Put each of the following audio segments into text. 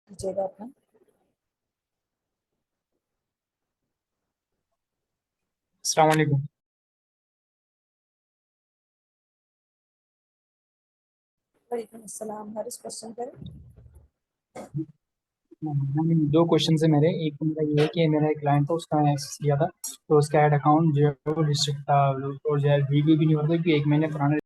कीजिएगा अपना। अस्सलाम वालेकुम। वालेकुम अस्सलाम। हर क्वेश्चन करें। दो क्वेश्चन है मेरे। एक तो मेरा ये है कि मेरा एक क्लाइंट था, उसका मैंने एक्सेस लिया था, तो उसका ऐड अकाउंट जो है वो रिस्ट्रिक्ट था, और जो है वीडियो भी नहीं होता कि 1 महीने पुराना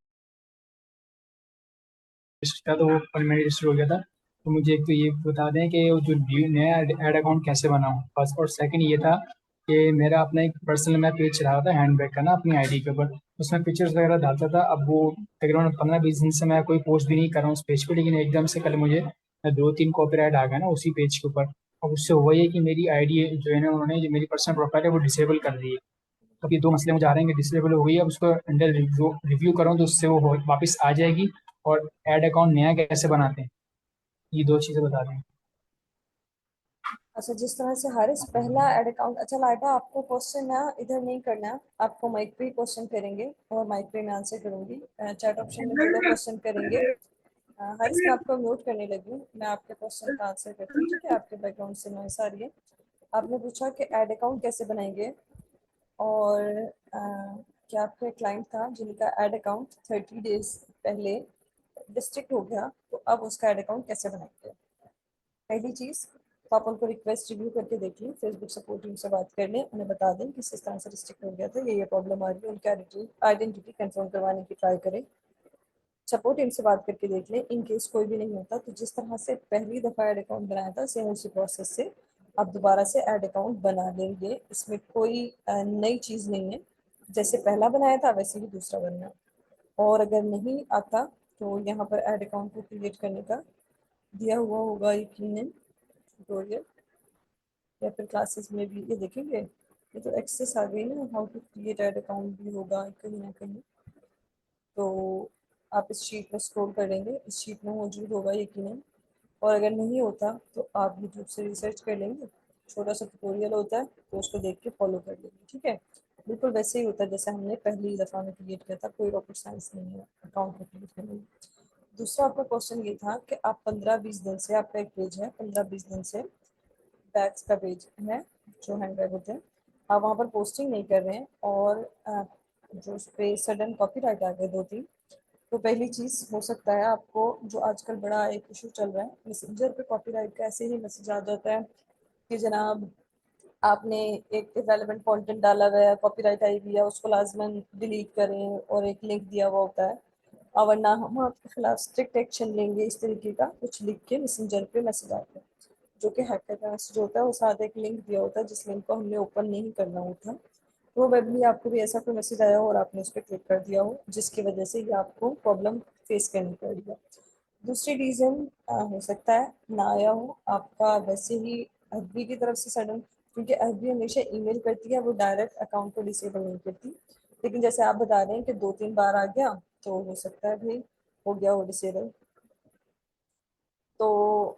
रजिस्टर था, तो वो परमानेंट रजिस्टर हो गया था। तो मुझे एक तो ये बता दें कि वो जो नया ऐड अकाउंट कैसे बनाऊँ फर्स्ट, और सेकंड ये था कि मेरा अपना एक पर्सनल मैं पेज चला रहा था हैंड बैग का ना, अपनी आईडी के ऊपर। उसमें पिक्चर्स वगैरह डालता था। अब वो तकरीबन 15-20 दिन से मैं कोई पोस्ट भी नहीं कर रहा हूँ उस पेज पे, लेकिन एकदम से कल मुझे 2-3 कॉपीराइट आ गया ना उसी पेज के ऊपर। अब उससे हुआ ये कि मेरी आईडी जो है ना, उन्होंने जो मेरी पर्सनल प्रोफाइल है वो डिसेबल कर दी है। अब ये दो मसले मुझे आ रहे हैं कि डिसेबल हो गई है, अब उसको अंडर रिव्यू करूँ तो उससे वो वापस आ जाएगी, और ऐड अकाउंट नया कैसे बनाते हैं, ये दो चीज़ें बता दें। अच्छा, जिस तरह से हारिस पहला एड अकाउंट। अच्छा लाइबा, आपको क्वेश्चन ना इधर नहीं करना है, आपको माइक पे ही क्वेश्चन करेंगे और माइक पे मैं आंसर करूंगी। चैट ऑप्शन में जो लोग क्वेश्चन करेंगे, हारिस मैं आपको म्यूट करने लगी हूँ, मैं आपके क्वेश्चन का आंसर करती हूँ, ठीक है। आपके बैकग्राउंड से नॉइस आ रही है। आपने पूछा कि ऐड अकाउंट कैसे बनाएंगे, और क्या आपका क्लाइंट था जिनका ऐड अकाउंट 30 डेज पहले डिस्ट्रिक्ट हो गया, तो अब उसका ऐड अकाउंट कैसे बनाएंगे। पहली चीज़, तो आप उनको रिक्वेस्ट रिव्यू करके देख लें, फेसबुक सपोर्ट टीम से बात कर लें, उन्हें बता दें कि इस तरह से रिस्ट्रिक्ट हो गया था, ये प्रॉब्लम आ रही है, उनकी आइडेंटिटी कंफर्म करवाने की ट्राई करें। सपोर्ट टीम से बात करके देख लें। इन केस कोई भी नहीं होता तो जिस तरह से पहली दफ़ा ऐड अकाउंट बनाया था, सेम उसी प्रोसेस से आप दोबारा से ऐड अकाउंट बना लेंगे। इसमें कोई नई चीज़ नहीं है, जैसे पहला बनाया था वैसे ही दूसरा बनना है। और अगर नहीं आता तो यहाँ पर ऐड अकाउंट को क्रिएट करने का दिया हुआ होगा यकीनन ट्यूटोरियल, या फिर क्लासेस में भी ये देखेंगे। ये तो एक्सेस आ गई ना, how to create ad account भी होगा कहीं ना कहीं। तो आप इस शीट में स्क्रॉल करेंगे, इस शीट में मौजूद होगा यकीनन। और अगर नहीं होता तो आप यूट्यूब से रिसर्च कर लेंगे, छोटा सा ट्यूटोरियल होता है, तो उसको देख के फॉलो कर लेंगे, ठीक है। बिल्कुल वैसे ही होता है जैसे हमने पहली दफ़ा में क्रिएट किया था, कोई रॉकेट साइंस नहीं है अकाउंट को क्रिएट करने में। दूसरा आपका क्वेश्चन ये था कि आप 15-20 दिन से, आपका एक पेज है, 15-20 दिन से बैग्स का पेज है जो हैंड बैग होते हैं, आप वहाँ पर पोस्टिंग नहीं कर रहे हैं, और जो उस पर सडन कॉपीराइट आ गए 2-3। तो पहली चीज़ हो सकता है आपको, जो आजकल बड़ा एक इशू चल रहा है मैसेंजर पे, कॉपीराइट का ऐसे ही मैसेज आ जाता है कि जनाब आपने एक इरेलेवेंट कंटेंट डाला हुआ है, कॉपीराइट आई हुई है, उसको लाजमन डिलीट करें, और एक लिंक दिया हुआ होता है, और वरना हम आपके खिलाफ स्ट्रिक्ट एक्शन लेंगे, इस तरीके का कुछ लिख के मैसेंजर पे मैसेज आता है, जो कि हैकर का मैसेज होता है। वो साथ एक लिंक दिया होता है जिस लिंक को हमने ओपन नहीं करना होता। तो वेबली आपको भी ऐसा कोई मैसेज आया हो और आपने उस पर क्लिक कर दिया हो, जिसकी वजह से ये आपको प्रॉब्लम फेस करनी पड़ रही है। दूसरी रीज़न हो सकता है ना आया हो आपका वैसे ही एफबी की तरफ से सडन, क्योंकि एफबी हमेशा ईमेल करती है, वो डायरेक्ट अकाउंट को डिसेबल नहीं करती। लेकिन जैसे आप बता रहे हैं कि 2-3 बार आ गया, तो हो सकता है भाई हो गया हो डिसेबल। तो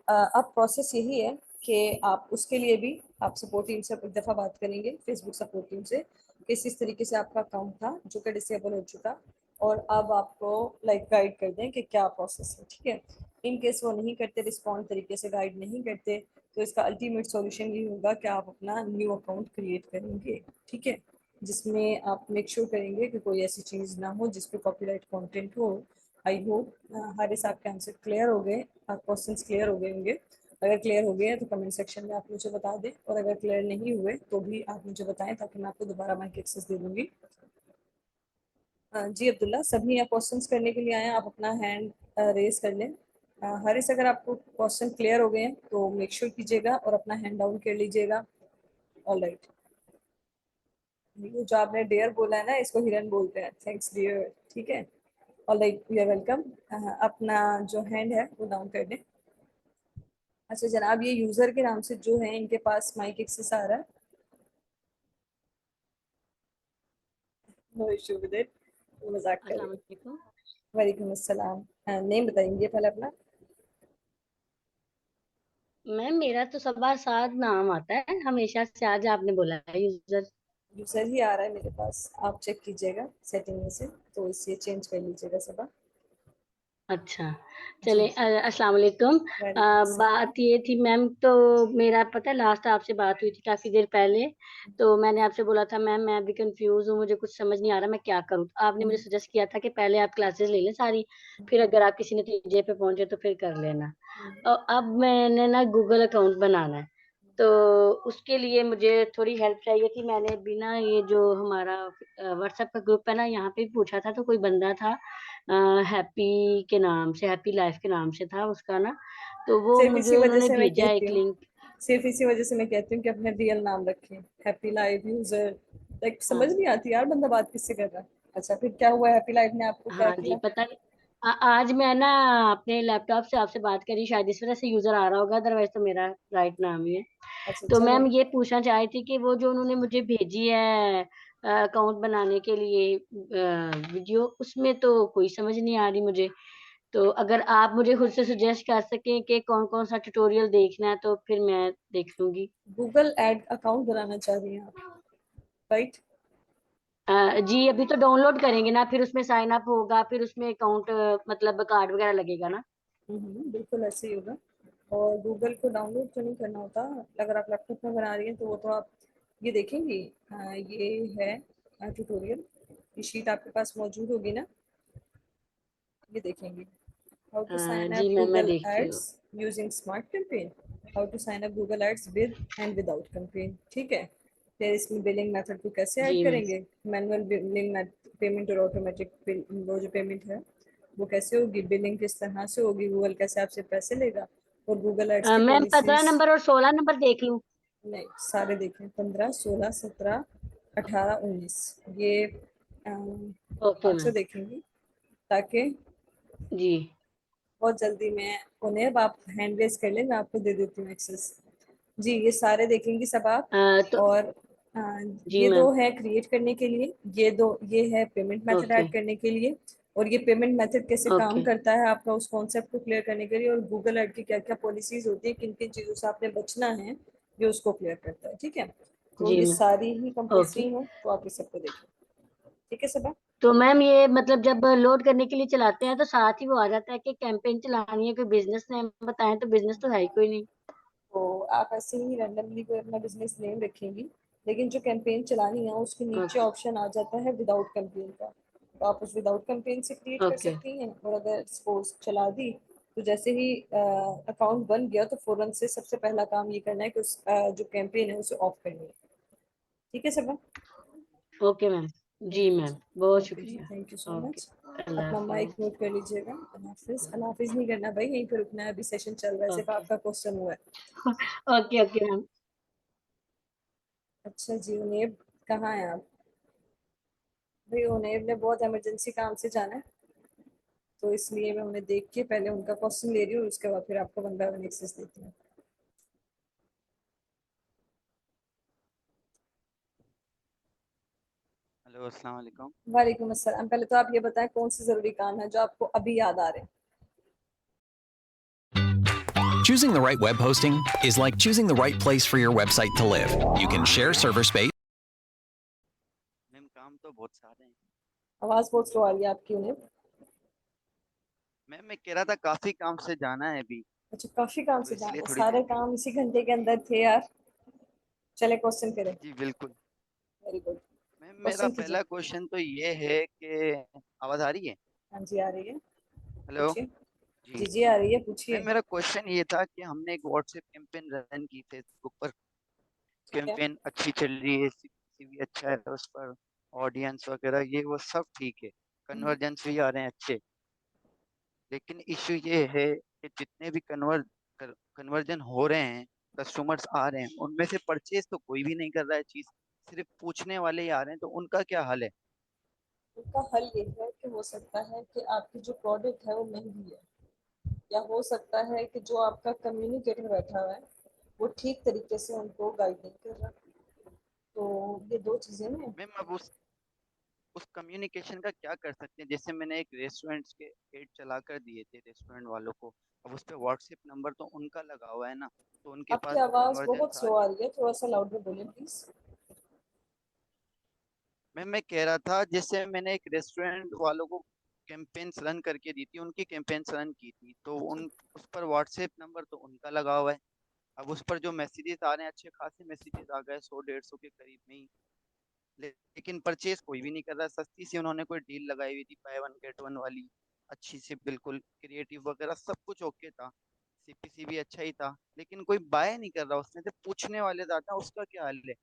अब प्रोसेस यही है कि आप उसके लिए भी आप सपोर्ट टीम से एक दफ़ा बात करेंगे, फेसबुक सपोर्ट टीम से, कि इस तरीके से आपका अकाउंट था जो कि डिसेबल हो चुका, और अब आपको लाइक गाइड कर दें कि क्या प्रोसेस है, ठीक है। इन केस वो नहीं करते, रिस्पॉन्ड तरीके से गाइड नहीं करते, तो इसका अल्टीमेट सॉल्यूशन ये होगा कि आप अपना न्यू अकाउंट क्रिएट करेंगे, ठीक है, जिसमें आप मेक श्योर करेंगे कि कोई ऐसी चीज़ ना हो जिस पे कॉपीराइट कंटेंट हो। आई होप हारिस आपके आंसर क्लियर हो गए, क्वेश्चंस क्लियर हो गए होंगे। अगर क्लियर हो गए हैं तो कमेंट सेक्शन में आप मुझे बता दें, और अगर क्लियर नहीं हुए तो भी आप मुझे बताएं, ताकि मैं आपको दोबारा माइक एक्सेस दे दूंगी। जी अब्दुल्ला, सभी यहाँ क्वेश्चंस करने के लिए आए हैं, आप अपना हैंड रेज कर लें। हारिस, अगर आपको क्वेश्चन क्लियर हो गए हैं तो मेक श्योर कीजिएगा और अपना हैंड डाउन कर लीजिएगा। ऑल राइट, ये जो आपने डेयर बोला है ना, इसको हिरन बोलते हैं, थैंक्स डियर, ठीक है। All right, you are welcome. अपना जो हैंड है वो डाउन कर दें। अच्छा जनाब, ये यूजर के नाम से जो है इनके पास माइक एक्सेस आ रहा है, नो इशू विद इट, मजाक कर रही अस्सलाम हूँ। वालेकुम। वालेकुम अस्सलाम। नेम बताएंगे पहले अपना। मैम मेरा तो सबा साद नाम आता है हमेशा से, आज आपने बोला है यूजर। यूजर ही आ रहा है मेरे पास, आप चेक कीजिएगा सेटिंग में से, तो इसे चेंज कर लीजिएगा सबा। अच्छा, जी चलें अस्सलाम वालेकुम। वालेकुम अस्सलाम। बात ये थी मैम, तो मेरा पता है लास्ट आपसे बात हुई थी काफ़ी देर पहले, तो मैंने आपसे बोला था मैम मैं अभी कन्फ्यूज़ हूँ, मुझे कुछ समझ नहीं आ रहा मैं क्या करूँ? आपने मुझे सजेस्ट किया था कि पहले आप क्लासेस ले लें सारी, फिर अगर आप किसी नतीजे पे पहुँचे तो फिर कर लेना। अब मैंने ना गूगल अकाउंट बनाना है, तो उसके लिए मुझे थोड़ी हेल्प चाहिए थी। मैंने भी ना ये जो हमारा व्हाट्सएप का ग्रुप है ना, यहाँ पे भी पूछा था, तो कोई बंदा था हैप्पी के नाम से, हैप्पी लाइफ के नाम से था उसका ना, तो वो सिर्फ मुझे इसी वजह उन्होंने से मैं भेजा कहती एक हूँ लिंक। सिर्फ इसी वजह से मैं कहती हूँ कि अपना रियल नाम रखें। हैप्पी लाइफ यूजर, लाइक समझ हाँ, नहीं आती यार बंदा बात किससे कर रहा है। अच्छा फिर क्या हुआ, हैप्पी लाइफ ने आपको क्या हाँ जी, किया? पता नहीं आज मैं ना अपने लैपटॉप से आपसे बात करी, शायद इस वज़ह से यूज़र आ रहा होगा, अदरवाइज़ तो मेरा राइट नाम ही है। अच्छा तो चलो। मैम ये पूछना चाह रही थी कि वो जो उन्होंने मुझे भेजी है अकाउंट बनाने के लिए वीडियो, उसमें तो कोई समझ नहीं आ रही मुझे। तो अगर आप मुझे खुद से सजेस्ट कर सकें कि कौन-कौन सा ट्यूटोरियल देखना है तो फिर मैं देख लूँगी। गूगल एड अकाउंट बनाना चाह रही हैं आप, राइट? जी, अभी तो डाउनलोड करेंगे ना, फिर उसमें साइन अप होगा, फिर उसमें अकाउंट मतलब कार्ड वगैरह लगेगा ना? बिल्कुल ऐसे ही होगा। और गूगल को डाउनलोड तो नहीं करना होता। अगर आप लैपटॉप में बना रही हैं तो वो तो आप ये देखेंगी। ये है ट्यूटोरियल, ये शीट आपके पास मौजूद होगी ना, ये देखेंगे। हाउ टू साइन जी अप मैम, मैं गूगल देखती एड्स हूँ। Using smart campaign, how to sign up Google ads with and without campaign, ठीक है। फिर इसमें बिलिंग मेथड को कैसे ऐड जी मैम। करेंगे, मैनुअल बिलिंग पेमेंट और ऑटोमेटिक वो जो पेमेंट है वो कैसे होगी, बिलिंग किस तरह से होगी, गूगल कैसे आपसे पैसे लेगा, और गूगल एड्स की मैम 15 पॉलिसीज। नंबर और 16 नंबर देख लूँ? नहीं, सारे देखें, 15, 16, 17, 18, 19, ये ओके 500 मैम। देखेंगी, ताकि जी। बहुत जल्दी मैं उन्हें, अब आप हैंड रेज कर लें, मैं आपको दे देती हूँ एक्सेस। जी ये सारे देखेंगी सब आप। तो और अ, जी ये दो मैम। है क्रिएट करने के लिए, ये दो ये है पेमेंट मेथड ओके, ऐड करने के लिए, और ये पेमेंट मेथड कैसे काम ओके, करता है आपका उस कॉन्सेप्ट को क्लियर करने के लिए, और गूगल ऐड की क्या क्या पॉलिसीज होती है, किन किन चीज़ों से आपने बचना है, ये उसको क्लियर करता है, ठीक है। तो जी ये मैम। सारी ही ओके। कंपल्सरी है, तो आप इस सबको देखिए, ठीक है सब। तो मैम ये मतलब जब लोड करने के लिए चलाते हैं तो साथ ही वो आ जाता है कि कैंपेन चलानी है, कोई बिज़नेस नेम बताएँ, तो बिज़नेस तो है ही कोई नहीं। तो आप ऐसे ही रैंडमली कोई अपना बिजनेस नेम रखेंगी, लेकिन जो कैंपेन चलानी है उसके नीचे ओके, ऑप्शन आ जाता है विदाउट कैंपेन का, तो आप उस विदाउट कैंपेन से क्रिएट कर ओके, सकती हैं। और अगर सपोज चला दी, तो जैसे ही अकाउंट बन गया तो फौरन से सबसे पहला काम ये करना है कि उस जो कैंपेन है उसे ऑफ करनी है, ठीक है सब। Okay ma'am. जी ओके मैम, जी। बहुत ओके जी, शुक्रिया। Thank you so okay, much. Allah अपना माइक हाफ़िज़। म्यूट कर लीजिएगा। अल्लाह हाफिज। अल्लाह हाफिज नहीं करना भाई, यहीं पे रुकना है, अभी सेशन चल रहा है, सिर्फ ओके, आपका क्वेश्चन हुआ है। Okay, okay ma'am. अच्छा जी, उनेब कहाँ है आप? भाई उनेब ने बहुत इमरजेंसी काम से जाना है, तो इसलिए मैं उन्हें देख के पहले उनका क्वेश्चन ले रही हूँ, उसके बाद फिर आपको वन बाय वन एक्सेस देती हूँ। हेलो अस्सलाम वालेकुम। वालेकुम अस्सलाम। पहले तो आप ये बताएं कौन से जरूरी काम है जो आपको अभी याद आ रहे हैं? Choosing the right web hosting is like choosing the right place for your website to live. You can share server space. Ma'am काम तो बहुत सारे हैं। आवाज बहुत स्लो आ रही है आपकी उन्हें। मैम मैं कह रहा था काफी काम से जाना है अभी, अच्छा काफी काम तो से जाना इसलिए है, थोड़ी सारे जल्दी। काम इसी घंटे के अंदर थे यार। चले क्वेश्चन करें। जी बिल्कुल। Very good. मैम मेरा क्वेश्चन कीजिए। पहला क्वेश्चन तो ये है कि आवाज आ रही है? हाँ जी आ रही है, हेलो। पूछिए। जी। जी जी आ रही है, मैम पूछिए। मेरा क्वेश्चन ये था कि हमने एक व्हाट्सएप कैंपेन रन की फेसबुक पर, ठीक है। कैंपेन अच्छी चल रही है, भी अच्छा है उस पर, ऑडियंस वगैरह ये वो सब ठीक है, हम्म। कन्वर्जेंस भी आ रहे हैं अच्छे। लेकिन इश्यू ये है कि जितने भी कन्वर्जन हो रहे हैं, कस्टमर्स आ रहे हैं, उनमें से परचेज तो कोई भी नहीं कर रहा है चीज, सिर्फ पूछने वाले ही आ रहे हैं, तो उनका क्या हाल है? उनका हल ये है कि हो सकता है कि आपकी जो प्रोडक्ट है वो महंगी है, या हो सकता है कि जो आपका कम्युनिकेटर बैठा हुआ है वो ठीक तरीके से उनको गाइड नहीं कर रहा। तो ये दो चीजें हैं। मैम अब उस कम्युनिकेशन का क्या कर सकते हैं? जैसे मैंने एक रेस्टोरेंट्स के एड चला कर दिए थे रेस्टोरेंट वालों को, अब उस पर व्हाट्सएप नंबर तो उनका लगा हुआ है ना, तो उनके आपकी पास तो आवाज बहुत कन्वर्जेंस आ स्लो रही आ है। रही है, थोड़ा सा लाउडर बोलिए प्लीज। मैम मैं कह रहा था जैसे मैंने एक रेस्टोरेंट वालों को कैंपेन्स रन करके दी थी, उनकी कैंपेन्स रन की थी, तो उन उस पर व्हाट्सएप नंबर तो उनका लगा हुआ है। अब उस पर जो मैसेजेस आ रहे हैं, अच्छे खासे मैसेजेस आ गए 100-150 के करीब में ही, लेकिन परचेज कोई भी नहीं कर रहा। सस्ती सी उन्होंने कोई डील लगाई हुई थी, बाय वन गेट वन वाली, अच्छी सी, बिल्कुल क्रिएटिव वगैरह सब कुछ ओके था, सीपीसी भी अच्छा ही था, लेकिन कोई बाय नहीं कर रहा। उसमें से पूछने वाले ज्यादा, उसका क्या हाल है?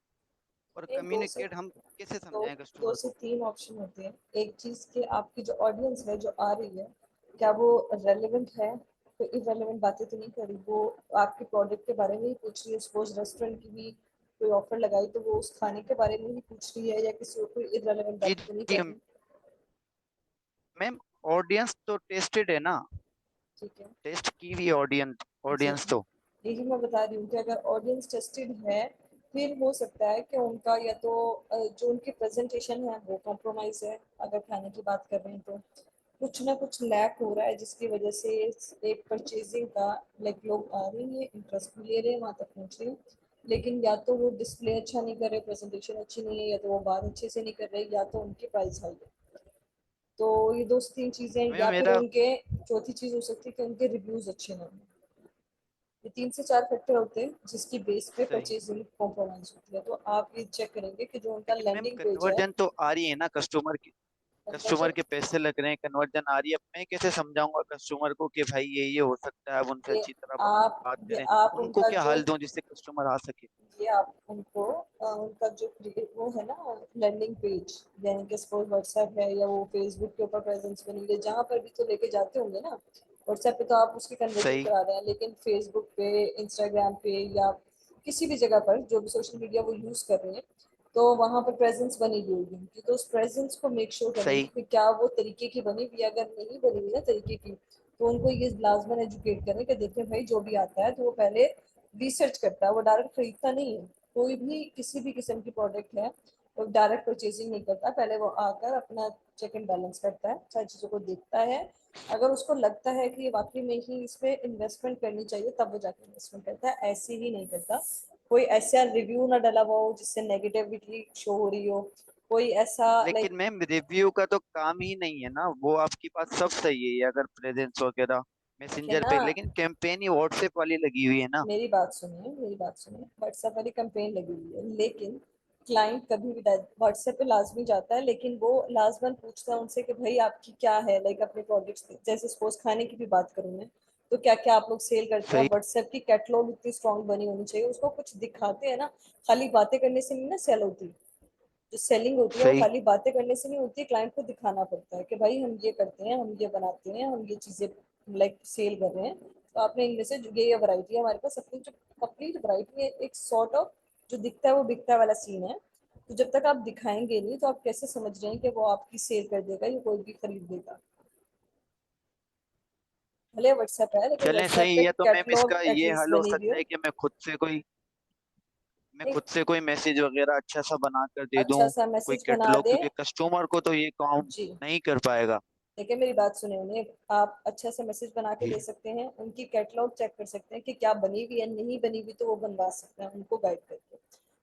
और नहीं, कम्युनिकेट हम कैसे दो समझाएं दो कस्टमर से को? तीन ऑप्शन होते हैं। एक चीज कि आपकी जो ऑडियंस है जो आ रही है, क्या वो रेलेवेंट है, कोई इरेलेवेंट बातें तो नहीं कर रही, वो आपके प्रोडक्ट के बारे में ही पूछ रही है। सपोज रेस्टोरेंट की भी कोई ऑफर लगाई तो वो उस खाने के बारे में ही पूछ रही है, या किसी और कोई इरेलेवेंट जी बात तो नहीं जी कर रही। मैम, ऑडियंस तो टेस्टेड है ना, ठीक है टेस्ट की हुई ऑडियंस, जी, ऑडियंस तो यही मैं बता रही हूँ कि अगर ऑडियंस टेस्टेड है, फिर हो सकता है कि उनका या तो जो उनकी प्रेजेंटेशन है वो कॉम्प्रोमाइज है। अगर खाने की बात कर रहे हैं तो कुछ ना कुछ लैक हो रहा है, जिसकी वजह से एक परचेजिंग का लाइक लोग आ रहे हैं, इंटरेस्ट भी ले रहे हैं, वहां तक पहुंच रहे हैं, लेकिन या तो वो डिस्प्ले अच्छा नहीं कर रहे, प्रेजेंटेशन अच्छी नहीं है, या तो वो बात अच्छे से नहीं कर रहे, या तो उनकी प्राइस हाई है। तो ये दो से तीन चीजें, मैम या फिर मेरा उनके, चौथी चीज हो सकती है कि उनके रिव्यूज अच्छे ना हों। ये 3 से 4 फैक्टर होते हैं जिसकी बेस पे सही, परचेजिंग कॉम्प्रोमाइज होती है। तो आप ये चेक करेंगे कि जो उनका लेकिन मैम लैंडिंग पेज है, कन्वर्जन तो आ रही है ना कस्टमर की, कस्टमर कन्वर्जन, के पैसे लग रहे हैं, कन्वर्जन आ रही है। अब मैं कैसे समझाऊंगा कस्टमर को कि भाई ये हो सकता है, अब उनसे ये अच्छी तरह बात आप ये करें, आप उनको उनका क्या जो हाल दूं जिससे कस्टमर आ सके? ये आप उनको उनका जो वो है ना लैंडिंग पेज, यानी कि सपोज व्हाट्सएप है या वो फेसबुक के ऊपर प्रेजेंस बनी है, जहाँ पर भी तो लेके जाते होंगे ना। व्हाट्सएप पे तो आप उसकी कन्वर्जन सही करा रहे हैं, लेकिन फेसबुक पे, इंस्टाग्राम पे, या किसी भी जगह पर जो भी सोशल मीडिया वो यूज कर रहे हैं, तो वहां पर प्रेजेंस बनी हुई होगी उनकी। तो उस प्रेजेंस को मेक श्योर करेंगे सही कि क्या वो तरीके की बनी हुई है। अगर नहीं बनी हुई ना तरीके की, तो उनको ये लाजमन एजुकेट करें कि देखें भाई, जो भी आता है तो वो पहले रिसर्च करता है, वो डायरेक्ट खरीदता नहीं है। कोई भी किसी भी किस्म की प्रोडक्ट है वो डायरेक्ट परचेजिंग नहीं करता, पहले वो आकर अपना चेक एंड बैलेंस करता है, सारी चीज़ों को देखता है। अगर उसको लगता है कि ये वाकई में ही इस पे इन्वेस्टमेंट करनी चाहिए, तब वो जाकर इन्वेस्टमेंट करता है, ऐसे ही नहीं करता। कोई ऐसा रिव्यू ना डला हुआ हो जिससे नेगेटिविटी शो हो रही हो, कोई ऐसा लाइक, लेकिन मैम रिव्यू का तो काम ही नहीं है ना, वो आपके पास सब सही है ये, अगर प्रेजेंस वगैरह देखे मैसेंजर ना, पे, लेकिन कैंपेन ही व्हाट्सएप वाली लगी हुई है ना। मेरी बात सुनिए, व्हाट्सएप वाली कंपेन लगी हुई है, लेकिन क्लाइंट कभी भी व्हाट्सएप पे लाजमी जाता है, लेकिन वो लाजमन पूछता है उनसे कि भाई आपकी क्या है, लाइक अपने प्रोडक्ट्स, जैसे सपोज खाने की भी बात करूँ मैं, तो क्या क्या आप लोग सेल करते हैं। सही व्हाट्सएप की कैटलॉग इतनी स्ट्रांग बनी होनी चाहिए, उसको कुछ दिखाते हैं ना। खाली बातें करने से नहीं ना सेल होती। जो सेलिंग होती है वो सही खाली बातें करने से नहीं होती, क्लाइंट को दिखाना पड़ता है कि भाई हम ये करते हैं, हम ये बनाते हैं, हम ये चीजें लाइक सेल कर रहे हैं। तो आपने इनमें से जो ये वैरायटी है हमारे पास, अपनी जो कंप्लीट वैरायटी है, एक सॉर्ट ऑफ जो दिखता है वो बिकता है वाला सीन है। तो जब तक आप दिखाएंगे नहीं, तो आप कैसे समझ रहे हैं कि वो आपकी सेल कर देगा या कोई भी खरीद देगा। भले व्हाट्सएप है, लेकिन चलें, व्हाट्सएप पे सही है। तो मैम कैटलॉग इसका ये एटलीस्ट हल हो बनी हुई सकता हो। है कि मैं एक खुद से कोई मैसेज वगैरह अच्छा सा बना कर दे अच्छा दूं, सा कोई मैसेज बना कैटलॉग, दे। क्योंकि कस्टमर को तो ये काम जी, नहीं कर पाएगा। देखिए मेरी बात सुने, उन्हें आप अच्छा सा मैसेज बना के जी दे सकते हैं, उनकी कैटलॉग चेक कर सकते हैं कि क्या बनी हुई है, नहीं बनी हुई तो वो बनवा सकते हैं उनको गाइड करके।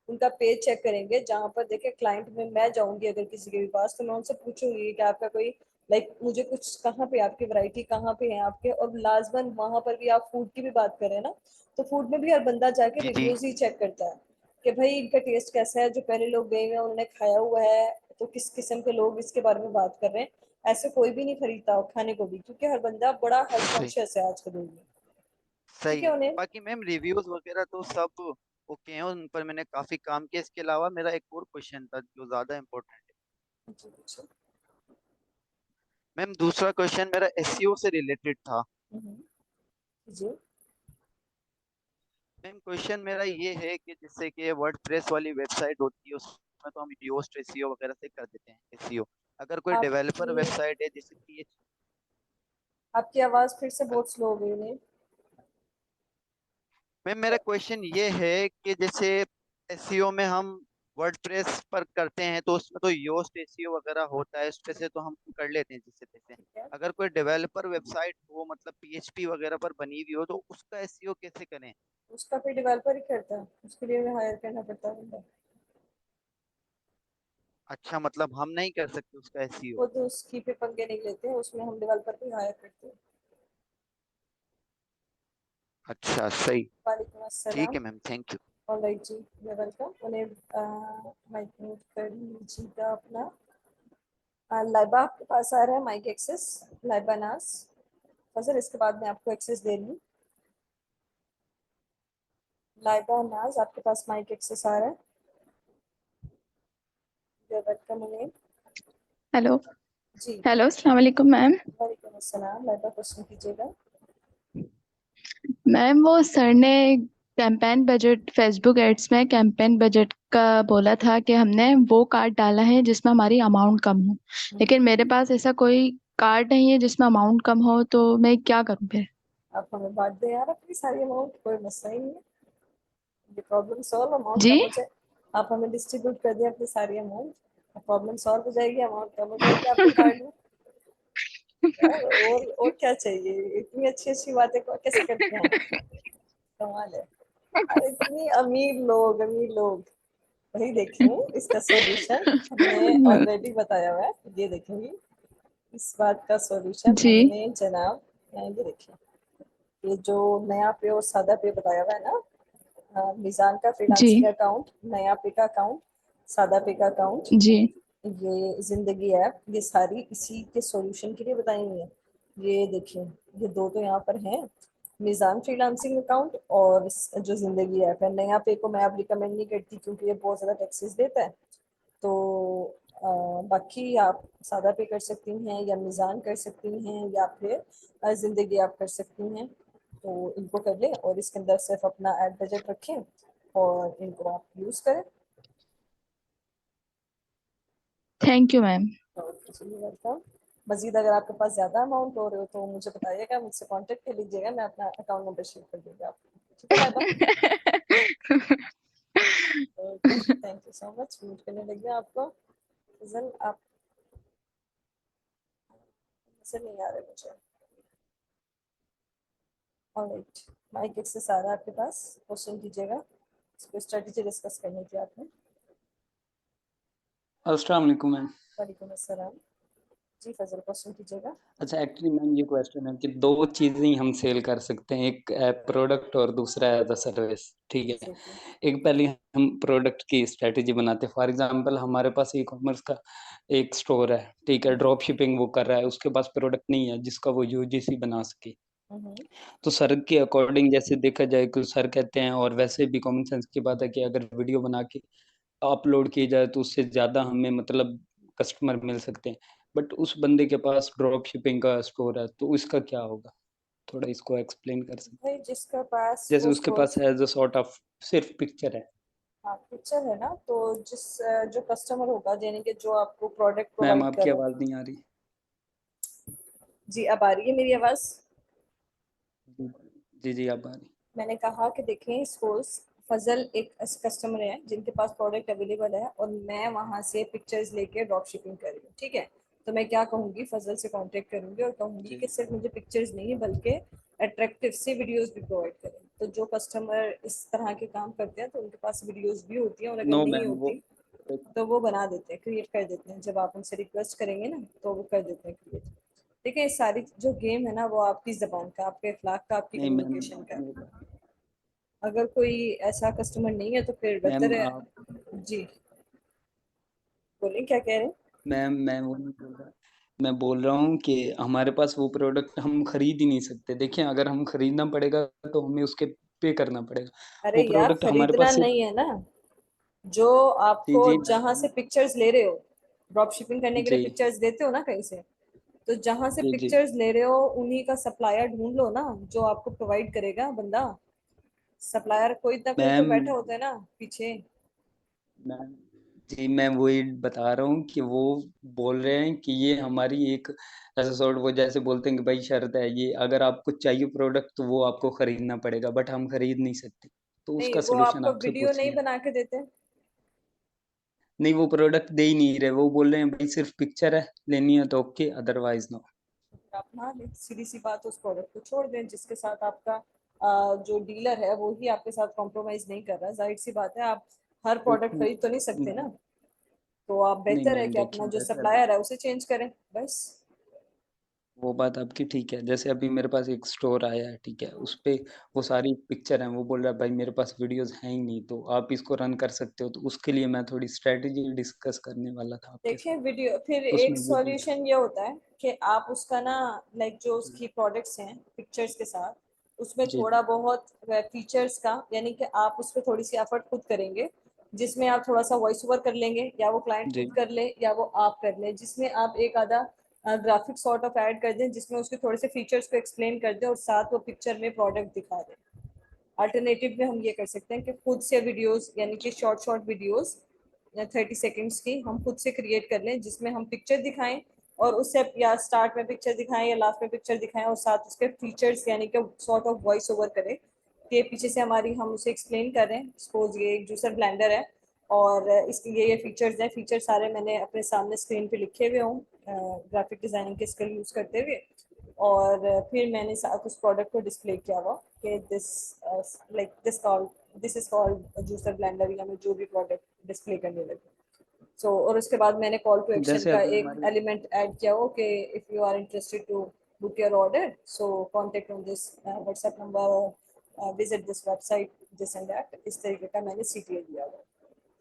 उनका पेज चेक करेंगे, जहाँ पर देखिए क्लाइंट में मैं जाऊंगी अगर किसी के भी पास, तो मैं उनसे पूछूंगी कि आपका कोई लाइक मुझे कुछ कहाँ पे आपकी वैरायटी कहाँ पे है आपके। और लाजमन वहां पर भी आप फूड की भी बात करें ना, तो फूड में भी हर बंदा जाके जी जी रिव्यूज ही चेक करता है कि भाई इनका टेस्ट कैसा है, जो पहले लोग गए हुए हैं उन्होंने खाया हुआ है, तो किस किस्म के लोग इसके बारे में बात कर रहे हैं। ऐसे कोई भी नहीं खरीदता खाने को भी, क्योंकि हर बंदा बड़ा हेल्थ सही कॉन्शियस है आज के दौर में। ठीक सही। है उन्हें, बाकी मैम रिव्यूज वगैरह तो सब ओके हैं, उन पर मैंने काफी काम किया। इसके अलावा मेरा एक और क्वेश्चन था जो ज्यादा इम्पोर्टेंट है। जी अच्छा, मैम दूसरा क्वेश्चन मेरा एसईओ से रिलेटेड था। जी मैम क्वेश्चन मेरा ये है कि जैसे कि वर्डप्रेस वाली वेबसाइट होती है, उसमें तो हम योस्ट एसईओ वगैरह से कर देते हैं एसईओ। अगर कोई डेवलपर आपकी वेबसाइट है जैसे PH, आपकी आवाज फिर से बहुत स्लो हो गई है। मैम मेरा क्वेश्चन ये है कि जैसे एसईओ में हम वर्डप्रेस पर करते हैं तो उसमें तो योस्ट एसईओ वगैरह होता है, उस पे से तो हम कर लेते हैं जैसे तैसे। ठीक है, अगर कोई डेवलपर वेबसाइट हो, मतलब PHP वगैरह पर बनी हुई हो, तो उसका एसईओ कैसे करें? उसका फिर डेवलपर ही करता है, उसके लिए हमें हायर करना पड़ता है बंदा। अच्छा, मतलब हम नहीं कर सकते उसका एसईओ? वो तो उसकी पे पंगे नहीं लेते हैं, उसमें हम डेवलपर भी हायर करते हैं। अच्छा, सही। वालेकुम ठीक अस्सलाम। है मैम, थैंक यू। ऑलराइट जी, यू वेलकम। उन्हें माइक म्यूट कर लीजिएगा अपना। लाइबा आपके पास आ रहा है माइक एक्सेस, लाइबा नाज। फजल इसके बाद मैं आपको एक्सेस दे रही हूँ। लाइबा नाज आपके पास माइक एक्सेस आ रहा है, यू वेलकम उन्हें। हेलो। जी हेलो, अस्सलाम वालेकुम मैम। वालेकुम अस्सलाम। लाइबा क्वेश्चन कीजिएगा। मैम वो सर ने कैंपेन बजट फेसबुक एड्स में कैंपेन बजट का बोला था कि हमने वो कार्ड डाला है जिसमें हमारी अमाउंट कम हो, लेकिन मेरे पास ऐसा कोई कार्ड नहीं है जिसमें अमाउंट कम हो, तो मैं क्या करूँ फिर? आप हमें बांट दें यार अपनी सारी अमाउंट, कोई मसला ही नहीं है। ये प्रॉब्लम सॉल्व, अमाउंट जी। कम हो जाए। आप हमें डिस्ट्रीब्यूट कर दें अपनी सारी अमाउंट, प्रॉब्लम सॉल्व हो जाएगी, अमाउंट कम हो जाएगी आपके कार्ड में। यार और क्या चाहिए, इतनी अच्छी अच्छी बातें कैसे करते हैं, कमाल है। अरे इतनी अमीर लोग, अमीर लोग। वही देखें, इसका सॉल्यूशन हमने ऑलरेडी बताया हुआ है, ये देखेंगे। इस बात का सॉल्यूशन जी हमने जनाब, ये देखिए, ये जो नया पे और सादा पे बताया हुआ है ना, मिजान का जी फ्रीलांसिंग अकाउंट, नया पे का अकाउंट, सादा पे का अकाउंट, जी ये जिंदगी ऐप, ये सारी इसी के सॉल्यूशन के लिए बताई हुई है। ये देखिए, ये दो तो यहाँ पर हैं, मिजान फ्रीलांसिंग अकाउंट और जो जिंदगी ऐप है। नया पे को मैं अब रिकमेंड नहीं करती क्योंकि ये बहुत ज़्यादा टैक्सेस देता है। तो बाकी आप सादा पे कर सकती हैं या मिजान कर सकती हैं या फिर जिंदगी आप कर सकती हैं। तो इनको कर लें और इसके अंदर सिर्फ अपना ऐड बजट रखें और इनको आप यूज़ करें। Thank you ma'am. ओके चलिए, वेलकम। मजीद अगर आपके पास ज़्यादा अमाउंट हो रहे हो तो मुझे बताइएगा, मुझसे कांटेक्ट कर लीजिएगा, मैं अपना अकाउंट नंबर शेयर कर दूँगी आपको। ठीक है Laiba? Okay, thank you so much. Mute करने लगे आपको। फजल आप से नहीं आ रहे मुझे। ऑलराइट, माइक एक्सेस आ रहा है आपके पास, क्वेश्चन कीजिएगा। इसको स्ट्रेटजी डिस्कस करनी थी आपने। अस्सलाम वालेकुम मैम। वालेकुम अस्सलाम। जी फजल, क्वेश्चन कीजिएगा। अच्छा, एक्चुअली मैम ये क्वेश्चन है कि दो चीज़ें ही हम सेल कर सकते हैं, एक प्रोडक्ट और दूसरा एज अ सर्विस, ठीक है। जी जी। एक पहले हम प्रोडक्ट की स्ट्रेटजी बनाते हैं। फॉर एग्जांपल हमारे पास ई कॉमर्स का एक स्टोर है, ठीक है, ड्रॉप शिपिंग वो कर रहा है, उसके पास प्रोडक्ट नहीं है जिसका वो यूजीसी बना सके। हम्म। तो सर के अकॉर्डिंग जैसे देखा जाए कि सर कहते हैं, और वैसे भी कॉमन सेंस की बात है कि अगर वीडियो बना के अपलोड की जाए तो उससे ज़्यादा हमें मतलब कस्टमर मिल सकते हैं। बट उस बंदे के पास ड्रॉप शिपिंग का स्टोर है, तो इसका क्या होगा? थोड़ा इसको एक्सप्लेन कर सकते भाई हैं? जिसका पास जैसे वो उसके store, pass as a sort of सिर्फ़ पिक्चर है। हाँ पिक्चर है ना, तो जिस जो कस्टमर होगा, यानी कि जो आपको प्रोडक्ट मैम प्रोवाइड कर आपकी रहा है। आवाज़ नहीं आ रही। जी अब आ रही है मेरी आवाज़? जी, जी, जी, अब आ रही। मैंने कहा कि देखें, सपोज फजल एक कस्टमर है जिनके पास प्रोडक्ट अवेलेबल है और मैं वहां से पिक्चर्स लेके ड्रॉप शिपिंग कर रही हूँ, ठीक है। तो मैं क्या कहूँगी, फजल से कांटेक्ट करूंगी और कहूँगी जी। कि सिर्फ मुझे पिक्चर्स नहीं बल्कि अट्रैक्टिव से वीडियोस भी प्रोवाइड करें। तो जो कस्टमर इस तरह के काम करते हैं तो उनके पास वीडियोस भी होती हैं, और अगर नो नहीं मैम वो होती तो वो बना देते हैं, क्रिएट कर देते हैं। जब आप उनसे रिक्वेस्ट करेंगे ना तो वो कर देते हैं क्रिएट। ठीक है, ये सारी जो गेम है ना वो आपकी जबान का, आपके अखलाक का, आपकी नहीं मैम, कम्युनिकेशन का। अगर कोई ऐसा कस्टमर नहीं है तो फिर मैम बेहतर है। आप जी बोलिए, क्या कह रहे हैं? मैम मैं वो नहीं बोल रहा। मैं बोल रहा हूँ कि हमारे पास वो प्रोडक्ट हम खरीद ही नहीं सकते। देखिए अगर हम खरीदना पड़ेगा तो हमें उसके पे करना पड़ेगा। अरे वो यार प्रोडक्ट हमारे खरीदना पास सिर्फ नहीं है ना, जो जी, आपको जी, जहां से पिक्चर्स ले रहे हो, ड्रॉप शिपिंग करने के लिए जी, पिक्चर्स देते हो ना कहीं से, तो जहां से जी, जी। पिक्चर्स ले रहे हो उन्हीं का सप्लायर ढूंढ लो ना, जो आपको प्रोवाइड करेगा बंदा। सप्लायर कोई ना कोई तो मैम बैठा होता है ना पीछे। मैम जी, मैं वही बता रहा हूँ कि वो बोल रहे हैं कि ये हमारी एक ऐसा सॉर्ट वो जैसे बोलते हैं कि भाई शर्त है ये, अगर आपको चाहिए प्रोडक्ट तो वो आपको खरीदना पड़ेगा, बट हम खरीद नहीं सकते। तो नहीं, उसका वो सॉल्यूशन आपको आपसे वीडियो नहीं पूछना है। बना के देते। नहीं वो प्रोडक्ट दे ही नहीं रहे, वो बोल रहे हैं भाई सिर्फ पिक्चर है, लेनी है तो ओके, अदरवाइज नो। आप ना लें, सीधी सी बात, उस प्रोडक्ट को छोड़ दें जिसके साथ आपका जो डीलर है वो ही आपके साथ कॉम्प्रोमाइज नहीं कर रहा। जाहिर सी बात है, आप हर प्रोडक्ट खरीद तो नहीं सकते ना। तो आप नहीं बेहतर है मैम कि अपना देखिए जो जैसे अभी सप्लायर है उसे चेंज करें बस। वो बात आपकी ठीक है। जैसे अभी मेरे पास एक स्टोर आया है, ठीक है? उसपे वो सारी पिक्चर हैं, वो बोल रहा है भाई मेरे पास वीडियोज़ हैं ही नहीं, तो आप इसको रन कर सकते हो। तो उसके लिए मैं थोड़ी स्ट्रैटेजी डिस्कस करने वाला था आपके देखिए साथ। वीडियो फिर तो एक उसमें वीडियो सॉल्यूशन ये होता है कि आप उसका ना लाइक जो उसकी प्रोडक्ट्स हैं पिक्चर्स के साथ उसमें जी, थोड़ा बहुत फीचर्स का यानी कि आप उस पर थोड़ी सी एफर्ट खुद करेंगे, जिसमें आप थोड़ा सा वॉइस ओवर कर लेंगे या वो क्लाइंट जी, खुद कर ले या वो आप कर ले, जिसमें आप एक आधा ग्राफिक सॉर्ट ऑफ ऐड कर दें जिसमें उसके थोड़े से फीचर्स को एक्सप्लेन कर दें और साथ वो पिक्चर में प्रोडक्ट दिखा दें। अल्टरनेटिव में हम ये कर सकते हैं कि खुद से वीडियोस यानी कि शॉर्ट शॉर्ट वीडियोस 30 सेकेंड्स की हम खुद से क्रिएट कर लें जिसमें हम पिक्चर दिखाएं और उससे या स्टार्ट में पिक्चर दिखाएं या लास्ट में पिक्चर दिखाएं और साथ उसके फीचर्स यानी कि सॉर्ट ऑफ वॉइस ओवर करें कि पीछे से हमारी हम उसे एक्सप्लेन कर रहे हैं। सपोज ये एक जूसर ब्लेंडर है और इसके ये फीचर्स हैं, फीचर सारे मैंने अपने सामने स्क्रीन पे लिखे हुए हूँ ग्राफिक डिजाइनिंग के स्किल यूज करते हुए, और फिर मैंने साथ उस प्रोडक्ट को डिस्प्ले किया हुआ कि this is called juicer blender या मैं जो भी प्रोडक्ट डिस्प्ले करने लगी। और उसके बाद मैंने कॉल टू एक्शन जैसे का अभी एक हमारे एलिमेंट ऐड किया हो कि if you are interested to book your order so contact on this WhatsApp number, visit this website this and that, इस तरीके का मैंने सीटीए दिया हुआ।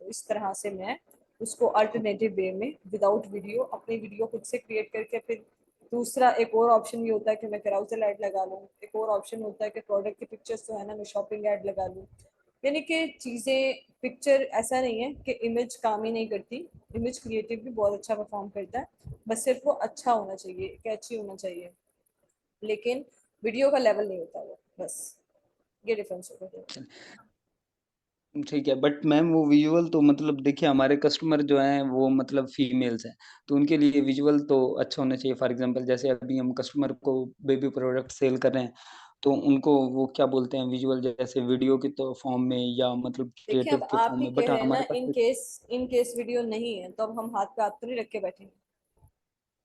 तो इस तरह से मैं उसको अल्टरनेटिव वे में विदाउट वीडियो अपनी वीडियो खुद से क्रिएट करके फिर दूसरा एक और ऑप्शन ये होता है कि मैं कराउजल ऐड लगा लूँ, एक और ऑप्शन होता है कि प्रोडक्ट की पिक्चर्स तो है ना मैं शॉपिंग ऐड लगा लूँ। यानी कि चीज़ें पिक्चर ऐसा नहीं है कि इमेज काम ही नहीं करती, इमेज क्रिएटिव भी बहुत अच्छा परफॉर्म करता है, बस सिर्फ वो अच्छा होना चाहिए, कैची होना चाहिए, लेकिन वीडियो का लेवल नहीं होता वो, बस ये डिफरेंस होता है। ठीक है, बट मैम वो विजुअल तो मतलब देखिए हमारे कस्टमर जो हैं वो मतलब फीमेल्स हैं, तो उनके लिए विजुअल तो अच्छा होना चाहिए। फॉर एग्ज़ाम्पल जैसे अभी हम कस्टमर को बेबी प्रोडक्ट सेल कर रहे हैं, तो उनको वो क्या बोलते हैं विजुअल जैसे वीडियो के तो फॉर्म में या मतलब देखिए क्रिएटिव अब के आप फॉर्म ही में, कह बट रहे हैं ना हमारे पास इन केस वीडियो नहीं है तो अब हम हाथ पे हाथ तो नहीं रख के बैठेंगे।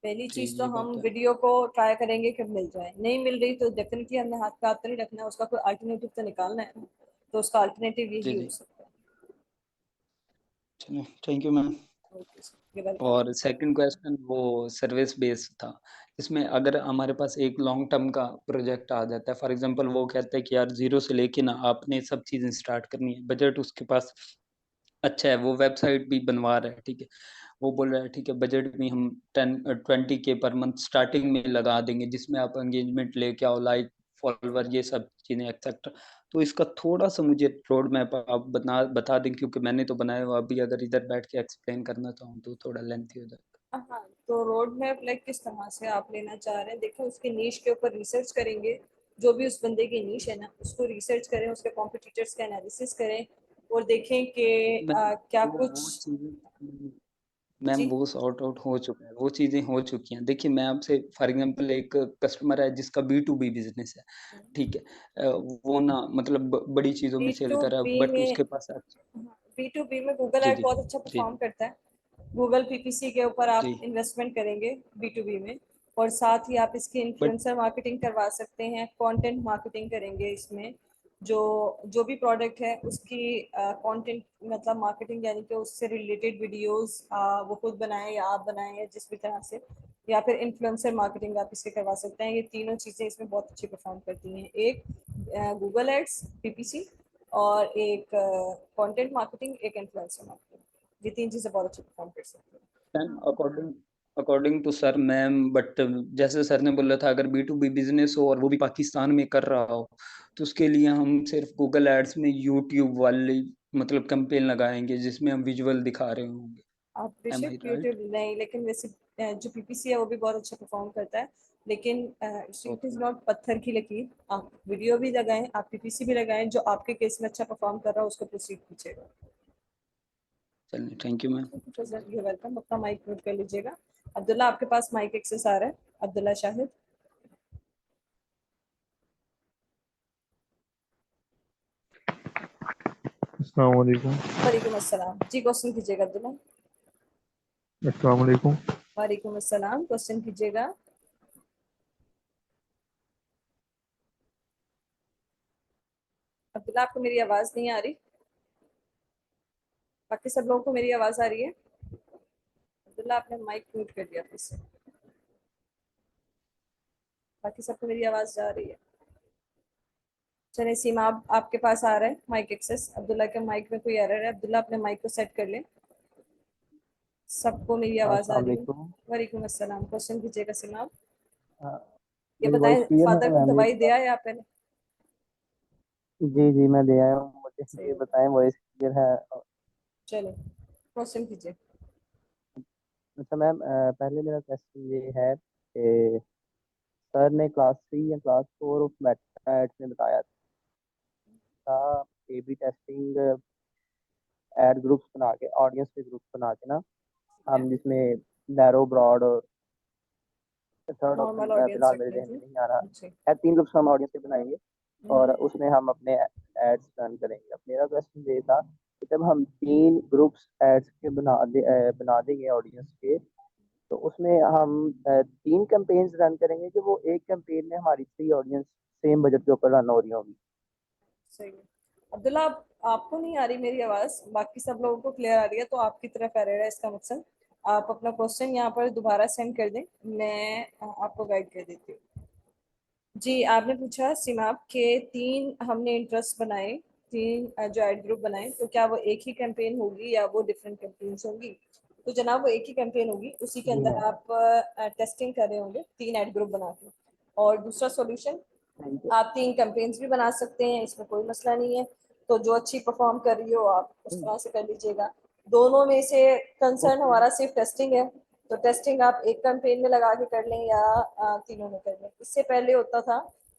पहली जी, चीज तो ये हम बात है। वीडियो को ट्राई करेंगे कि मिल जाए, नहीं मिल रही तो डेफिनेटली हमने हाथ पे हाथ तो नहीं रखना है, उसका कोई अल्टरनेटिव तो निकालना है ना, तो उसका अल्टरनेटिव जी, यही हो जी। सकता है। चलो, thank you ma'am. Okay sir, welcome. और सेकंड क्वेश्चन वो सर्विस बेस्ड था। इसमें अगर हमारे पास एक लॉन्ग टर्म का प्रोजेक्ट आ जाता है, फॉर एग्ज़ाम्पल वो कहता है कि यार ज़ीरो से लेके ना आपने सब चीज़ें स्टार्ट करनी है, बजट उसके पास अच्छा है, वो वेबसाइट भी बनवा रहा है, ठीक है? वो बोल रहा है ठीक है बजट भी हम 20 के पर मंथ स्टार्टिंग में लगा देंगे, जिसमें आप एंगेजमेंट लेके आओ, लाइक फॉलोवर ये सब चीज़ें एक्सेट्रा। तो इसका थोड़ा-सा मुझे रोड मैप आप बता दें, क्योंकि मैंने तो बनाया हुआ, अभी अगर इधर बैठ के एक्सप्लेन करना चाहूँ तो थोड़ा लेंथी हो जाएगा। हाँ, तो रोड मैप लाइक किस तरह से आप लेना चाह रहे हैं? देखिए उसके नीश के ऊपर रिसर्च करेंगे, जो भी उस बंदे की नीश है ना उसको रिसर्च करें, उसके कॉम्पिटिटर्स का एनालिसिस करें और देखें कि मैम क्या वो कुछ। चीज़ें मैम जी वो सॉर्ट आउट हो चुका है, वो चीज़ें हो चुकी हैं। देखिए मैं आपसे फॉर एग्ज़ाम्पल एक कस्टमर है जिसका बी टू बी बिज़नेस है, ठीक है? वो ना मतलब बड़ी चीज़ों बी में सेल टू कर रहा है, बी बट में उसके पास बी टू बी में गूगल जी, ऐड जी। बहुत अच्छा जी, परफॉर्म करता है। गूगल पीपीसी के ऊपर आप जी। इन्वेस्टमेंट करेंगे बी टू बी में, और साथ ही आप इसकी बट इन्फ्लुएंसर मार्केटिंग करवा सकते हैं, कंटेंट मार्केटिंग करेंगे इसमें, जो जो भी प्रोडक्ट है उसकी कंटेंट मतलब मार्केटिंग यानी कि उससे रिलेटेड वीडियोस वो खुद बनाएं या आप बनाएं या जिस भी तरह से, या फिर इन्फ्लुएंसर मार्केटिंग आप इससे करवा सकते हैं। ये तीनों चीज़ें इसमें बहुत अच्छी परफॉर्म करती हैं, एक गूगल एड्स पीपीसी और एक कंटेंट मार्केटिंग, एक इन्फ्लुएंसर मार्केटिंग, ये तीन चीज़ें बहुत अच्छी परफॉर्म कर सकती हैं। Ma'am according according to sir ma'am, but जैसे सर ने बोला था अगर बी टू बी बिज़नेस हो और वो भी पाकिस्तान में कर रहा हो, तो उसके लिए हम सिर्फ़ गूगल एड्स में यूट्यूब वाली मतलब कैंपेन लगाएँगे जिसमें हम विजुअल दिखा रहे होंगे। आप एम बेशक आई राइट? यूट्यूब नहीं, लेकिन वैसे जो पीपीसी है वो भी बहुत अच्छा परफॉर्म करता है, लेकिन इट इज़ ओके, नॉट पत्थर की लकीर। आप वीडियो भी लगाएं, आप पीपीसी भी लगाएं, जो आपके केस में अच्छा परफॉर्म कर रहा है उसको प्रोसीड कीजिएगा। चलिए thank you ma'am. You welcome, अपना माइक म्यूट कर लीजिएगा। अब्दुल्ला आपके पास माइक एक्सेस आ रहा है, अब्दुल्ला शाहिद। अस्सलाम वालेकुम। वालेकुम अस्सलाम जी, क्वेश्चन कीजिएगा अब्दुल्ला। अस्सलाम वालेकुम। वालेकुम अस्सलाम, क्वेश्चन कीजिएगा। अब्दुल्ला आपको मेरी आवाज़ नहीं आ रही? बाकी सब लोगों को मेरी आवाज़ आ रही है? अब्दुल्ला आपने माइक म्यूट कर दिया फिर से। बाकी सबको मेरी आवाज जा रही है? चलिए सीमा, आपके पास आ रहा है माइक एक्सेस। अब्दुल्ला के माइक में कोई एरर है, अब्दुल्ला अपने माइक को सेट कर ले। सबको मेरी आवाज आ अस्सलाम रही है? वालेकुम। वालेकुम अस्सलाम। क्वेश्चन कीजिएगा सीमा। ये मेरी बताएं वॉइस क्लियर है फादर को मैम? दवाई दिया या पहले? जी मैं दे आया हूँ, मुझे सही ये हो गया। बताएं वॉइस क्लियर है? चलो क्वेश्चन कीजिए। अच्छा मैम, पहले मेरा क्वेश्चन ये है कि सर ने क्लास 3 या क्लास 4 ऑफ मैथमेटिक्स में बताया था A B testing ad groups बना के, ऑडियंस के ग्रुप्स बना के ना, हम जिसमें नैरो ब्रॉड और थर्ड ऑप्शन नॉर्मल ऑडियंस फिलहाल मेरे रखनी जहन में थी। नहीं आ रहा जी। है। 3 ग्रुप्स हम ऑडियंस के बनाएंगे और उसमें हम अपने एड्स रन करेंगे। अब मेरा क्वेश्चन ये था कि जब हम 3 ग्रुप्स एड्स के बना देंगे ऑडियंस के, तो उसमें हम 3 कैंपेन्स रन करेंगे कि वो एक कैंपेन में हमारी 3 ऑडियंस सेम बजट के ऊपर रन हो रही होंगी। सही है। अब्दुल्ला, आपको नहीं आ रही मेरी आवाज, बाकी सब लोगों को क्लियर आ रही है, तो आपकी तरफ एरर है इसका मतलब। आप अपना क्वेश्चन यहाँ पर दोबारा सेंड कर दें, मैं आपको गाइड कर देती हूँ। जी, आपने पूछा सिमाप के 3 हमने इंटरेस्ट बनाए, 3 जो एड ग्रुप बनाए, तो क्या वो एक ही कैंपेन होगी या वो डिफरेंट कैंपेन्स होंगी? तो जनाब वो एक ही कैंपेन होगी, उसी के जी अंदर मैम, आप टेस्टिंग कर रहे होंगे 3 एड ग्रुप बना के। और दूसरा सॉल्यूशन, थैंक यू। आप 3 कैंपेन्स भी बना सकते हैं, इसमें कोई मसला नहीं है। तो जो अच्छी परफॉर्म कर रही हो आप उस तरह से कर लीजिएगा। दोनों में से कंसर्न ओके। हमारा सिर्फ टेस्टिंग है, तो टेस्टिंग आप एक कैंपेन में लगा के कर लें या तीनों में कर लें। इससे पहले होता था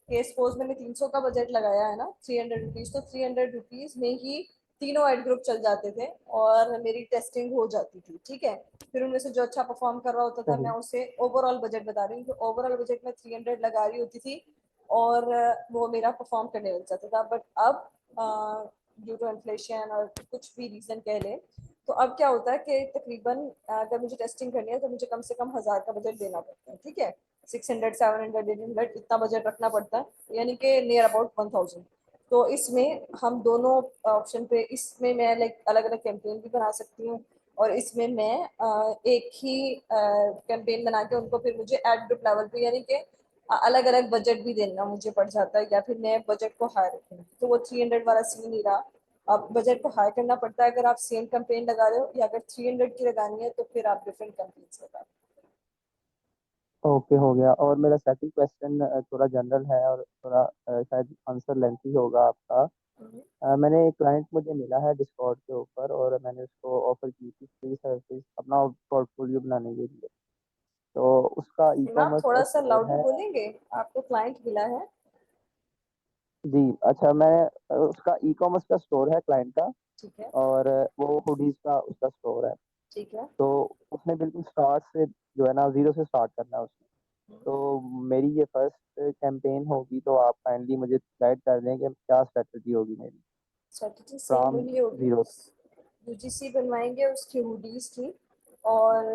कि सपोज मैंने 300 का बजट लगाया है ना, 300 रुपीज, तो 300 रुपीज में ही तीनों एड ग्रुप चल जाते थे और मेरी टेस्टिंग हो जाती थी। ठीक है, फिर उनमें से जो अच्छा परफॉर्म कर रहा होता था मैं सही। उसे ओवरऑल बजट बता रही हूँ, तो ओवरऑल बजट में 300 लगा रही होती थी और वो मेरा परफॉर्म करने लग जाता था। बट अब ड्यू टू इन्फ्लेशन और कुछ भी रीजन कह लें, तो अब क्या होता है कि तकरीबन अगर मुझे टेस्टिंग करनी है तो मुझे कम से कम 1000 का बजट देना पड़ता है। ठीक है, 600 700 800 इतना बजट रखना पड़ता है, यानी कि नियर अबाउट 1000। तो इसमें हम दोनों ऑप्शन पे, इसमें मैं लाइक अलग अलग कैंपेन भी बना सकती हूँ और इसमें मैं एक ही कैंपेन बना के उनको फिर मुझे एड ग्रुप लेवल पे, यानी कि अलग अलग बजट भी देना मुझे पड़ जाता है, या फिर मैं बजट को हाई रखूँ, तो वो 300 वाला सीन नहीं रहा। अब बजट को हाई करना पड़ता है अगर आप सेम कैंपेन लगा रहे हो, या अगर 300 की लगानी है तो फिर आप डिफरेंट कैंपेन्स लगा। ओके, हो गया। और मेरा सेकंड क्वेश्चन थोड़ा जनरल है और थोड़ा शायद आंसर लेंथी होगा आपका। मैंने एक क्लाइंट मुझे मिला है डिस्कॉर्ड के ऊपर और मैंने उसको ऑफर की थी फ्री सर्विस अपना पोर्टफोलियो बनाने के लिए। तो उसका ई आप कॉमर्स का थोड़ा सा स्टोर लाउडली है। बोलेंगे? आपको क्लाइंट मिला है? जी अच्छा, मैं उसका ई कॉमर्स का स्टोर है क्लाइंट का, ठीक है। और वो हुडीज का उसका स्टोर है। ठीक है। तो उसने बिल्कुल स्टार्ट से जो है ना, जीरो से स्टार्ट करना है उसने। तो मेरी ये फर्स्ट कैंपेन होगी, तो आप काइंडली मुझे गाइड कर दें कि क्या स्ट्रेटजी होगी मेरी स्ट्रेटजी सेम फ्रॉम वही होगी, जीरो। यूजीसी बनवाएंगे उसकी हुडीज की। और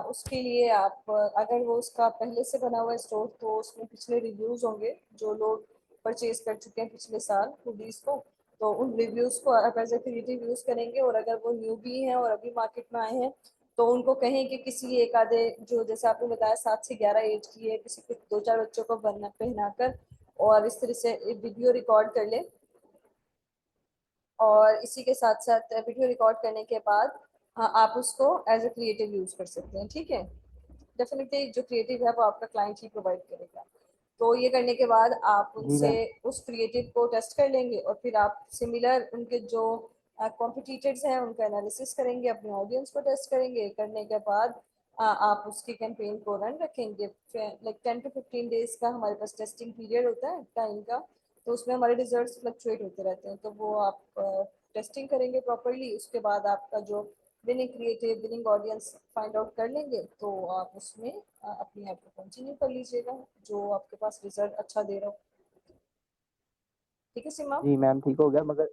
उसके लिए आप अगर वो उसका पहले से बना हुआ स्टोर, तो उसमें पिछले रिव्यूज होंगे जो लोग परचेज कर चुके हैं पिछले साल हुडीज को, तो उन रिव्यूज को आप एज ए क्रिएटिव यूज करेंगे। और अगर वो न्यू भी हैं और अभी मार्केट में आए हैं, तो उनको कहें कि किसी एक आधे, जो जैसे आपने बताया 7 से 11 एज की है, किसी के 2-4 बच्चों को पहनाकर और इस तरह से वीडियो रिकॉर्ड कर ले। और इसी के साथ साथ वीडियो रिकॉर्ड करने के बाद आप उसको एज ए क्रिएटिव यूज कर सकते हैं। ठीक है, डेफिनेटली जो क्रिएटिव है वो आपका क्लाइंट ही प्रोवाइड करेगा। तो ये करने के बाद आप जी उनसे मैम। उस क्रिएटिव को टेस्ट कर लेंगे और फिर आप सिमिलर उनके जो कॉम्पिटिटर्स हैं उनका एनालिसिस करेंगे, अपने ऑडियंस को टेस्ट करेंगे। करने के बाद आप उसकी कैंपेन को रन रखेंगे। लाइक 10 to 15 डेज का हमारे पास टेस्टिंग पीरियड होता है टाइम का, तो उसमें हमारे रिजल्ट्स फ्लक्चुएट होते रहते हैं। तो वो आप टेस्टिंग करेंगे प्रॉपरली, उसके बाद आपका जो winning creative, winning audience find out कर लेंगे, तो आप उसमें अपनी ऐप को कंटिन्यू कर लीजिएगा जो आपके पास रिजल्ट अच्छा दे रहा हो। ठीक है सीमा? जी मैम, ठीक हो गया। मगर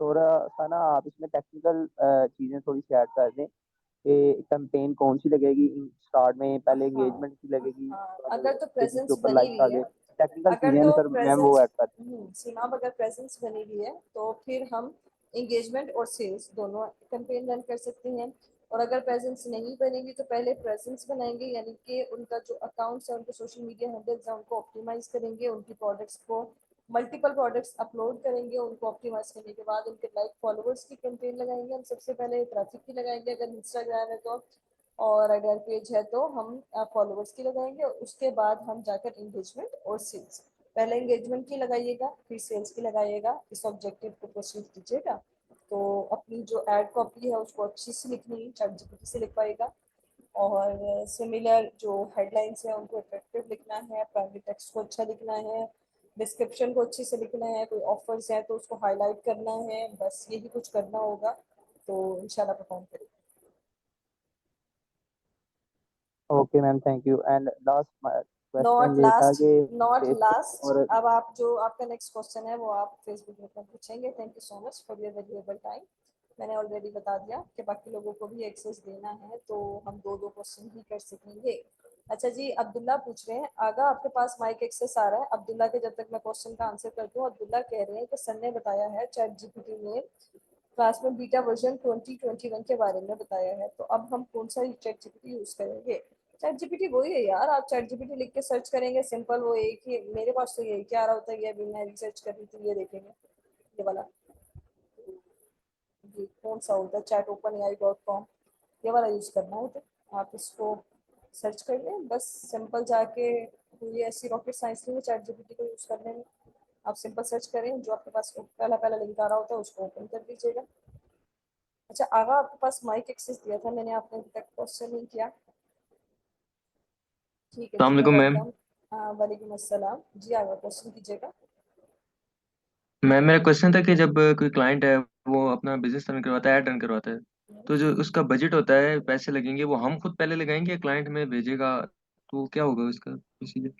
थोड़ा सा ना आप इसमें टेक्निकल चीज़ें थोड़ी सी ऐड कर दें कि कैंपेन कौन सी लगेगी स्टार्ट में, पहले हाँ एंगेजमेंट की लगेगी, हाँ, बाद अगर तो पेजेस के प्रेजेंस ऊपर बनी लाइक्स आ हुई है, गए। टेक्निकल अगर चीज़ें हैं ना तो सर, मैम वो प्रेजेंस, ऐड कर। सीमा अगर प्रेजेंस बनी हुई है तो फिर हम एंगेजमेंट और सेल्स दोनों कैंपेन रन कर सकते हैं। और अगर प्रेजेंस नहीं बनेगी तो पहले प्रेजेंस बनाएंगे, यानी कि उनका जो अकाउंट्स है, उनके सोशल मीडिया हैंडल्स हैं, उनको ऑप्टिमाइज करेंगे, उनकी प्रोडक्ट्स को मल्टीपल प्रोडक्ट्स अपलोड करेंगे, उनको ऑप्टिमाइज करने के बाद उनके लाइक फॉलोअर्स की कैंपेन लगाएंगे हम, सबसे पहले ट्रैफिक की लगाएंगे अगर इंस्टाग्राम है तो, और अगर पेज है तो हम फॉलोअर्स की लगाएंगे, और उसके बाद हम जाकर इंगेजमेंट और सेल्स, पहले इंगेजमेंट की लगाइएगा फिर सेल्स की लगाइएगा, इस ऑब्जेक्टिव को प्रोसीड कीजिएगा। तो अपनी जो एड कॉपी है उसको अच्छी से लिखनी है, ChatGPT से लिखवाएगा, और सिमिलर जो हेडलाइंस है उनको अट्रैक्टिव लिखना है, प्राइमरी टेक्स्ट को अच्छा लिखना है, डिस्क्रिप्शन को अच्छे से लिखना है, कोई ऑफर्स हैं तो उसको हाईलाइट करना है, बस यही कुछ करना होगा तो इंशाल्लाह परफॉर्म करेंगे। Okay ma'am, thank you. And last not question ये था लास्ट, कि नॉट फेसबुक लास्ट, और अब आप जो आपका नेक्स्ट क्वेश्चन है वो आप फेसबुक ग्रुप में पूछेंगे। Thank you so much for your valuable time. मैंने ऑलरेडी बता दिया कि बाकी लोगों को भी एक्सेस देना है तो हम दो दो क्वेश्चन ही कर सकेंगे। अच्छा जी, अब्दुल्ला पूछ रहे हैं, आगा आपके पास माइक एक्सेस आ रहा है? अब्दुल्ला के जब तक मैं क्वेश्चन का आंसर कर दूं, अब्दुल्ला कह रहे हैं कि सर ने बताया है ChatGPT में क्लास में बीटा वर्जन 2021 के बारे में बताया है, तो अब हम कौन सा ChatGPT यूज करेंगे? ChatGPT वही है यार, आप ChatGPT लिख के सर्च करेंगे, सिंपल वो एक ही, मेरे पास तो यही क्या आ रहा होता है, ये अभी मैं रिसर्च कर रही थी, ये देखेंगे ये वाला, ये कौन सा होता है chatopenai.com, ये वाला यूज करना है तो आप इसको सर्च कर लें, बस सिंपल जाके, ये ऐसी रॉकेट साइंस नहीं है ChatGPT को यूज करने में, आप सिंपल सर्च करें, जो आपके पास पहला पहला लिंक आ रहा होता है उसको ओपन कर दीजिएगा। अच्छा आगा आपके पास माइक एक्सेस दिया था मैंने, आपने अभी तक क्वेश्चन नहीं किया, ठीक है जी, अस्सलामुअलैकुम मैम। वेलकम। वालेकुम अस्सलाम जी, आगा क्वेश्चन कीजिएगा। मैम मेरा क्वेश्चन था कि जब कोई क्लाइंट है वो अपना बिजनेस रन करवाता है, ऐड रन करवाता है, तो जो उसका बजट होता है, पैसे लगेंगे, वो हम खुद पहले लगाएंगे या क्लाइंट में भेजेगा, तो क्या होगा उसका प्रोसीजर?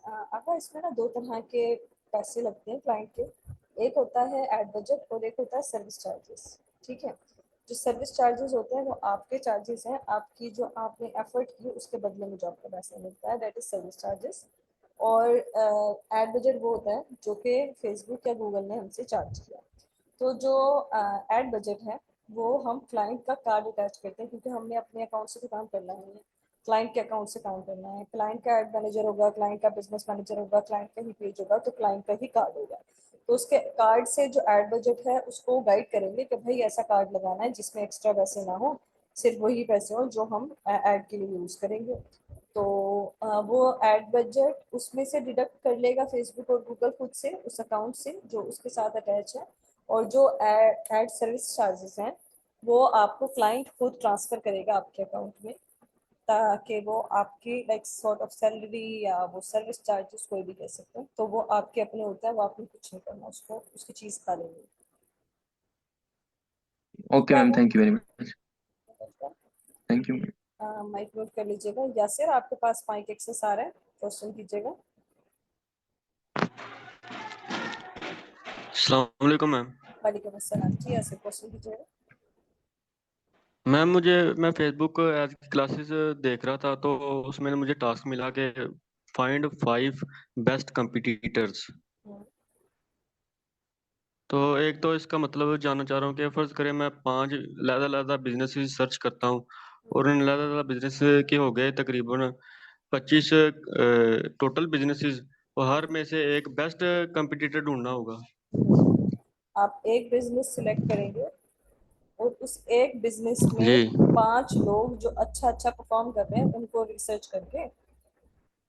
आगा इसमें ना दो तरह के पैसे लगते हैं क्लाइंट के, एक होता है एड बजट और एक होता है सर्विस चार्जेस। ठीक है, जो सर्विस चार्जेस होते हैं वो आपके चार्जेस हैं, आपकी जो आपने एफर्ट की उसके बदले में जो आपको पैसा मिलता है, दैट इज सर्विस चार्जेस। और एड बजट वो होता है जो कि फेसबुक या गूगल ने हमसे चार्ज किया। तो जो एड बजट है वो हम क्लाइंट का कार्ड अटैच करते हैं, क्योंकि हमने अपने अकाउंट से तो काम करना नहीं है, क्लाइंट के अकाउंट से काम करना है। क्लाइंट का एड मैनेजर होगा, क्लाइंट का बिजनेस मैनेजर होगा, क्लाइंट का ही पेज होगा, तो क्लाइंट का ही कार्ड होगा। तो उसके कार्ड से जो एड बजट है उसको गाइड करेंगे कि भाई ऐसा कार्ड लगाना है जिसमें एक्स्ट्रा पैसे ना हो, सिर्फ वही पैसे हो जो हम ऐड के लिए यूज़ करेंगे। तो वो एड बजट उसमें से डिडक्ट कर लेगा फेसबुक और गूगल खुद से, उस अकाउंट से जो उसके साथ अटैच है। और जो एड सर्विस चार्जेस हैं वो आपको क्लाइंट खुद ट्रांसफ़र करेगा आपके अकाउंट में, ताकि वो आपकी लाइक सॉर्ट ऑफ सैलरी या वो सर्विस चार्जेस कोई भी कह सकते हैं, तो वो आपके अपने होता है, वो आपने कुछ नहीं करना, उसको उसकी चीज़ खा लेंगे। Okay ma'am, thank you very much. Thank you. Mic mute कर लीजिएगा। यासिर आपके पास माइक एक्सेस आ रहा है, क्वेश्चन कीजिएगा। अस्सलाम वालेकुम मैम। वालेकुम अस्सलाम जी, यासिर क्वेश्चन कीजिएगा। मैम मैं फेसबुक एज क्लासेस देख रहा था, तो उसमें मुझे टास्क मिला कि फाइंड 5 बेस्ट कंपटीटर्स। तो एक तो इसका मतलब जानना चाह रहा हूँ कि फर्ज करें मैं 5 अलग-अलग बिजनेस सर्च करता हूँ, और उन अलग-अलग बिजनेस के हो गए तकरीबन 25 टोटल बिजनेसेस, और हर में से एक बेस्ट कंपटीटर ढूंढना होगा। आप एक बिजनेस सिलेक्ट करेंगे और उस एक बिजनेस में जी 5 लोग जो अच्छा अच्छा परफॉर्म कर रहे हैं उनको रिसर्च करके,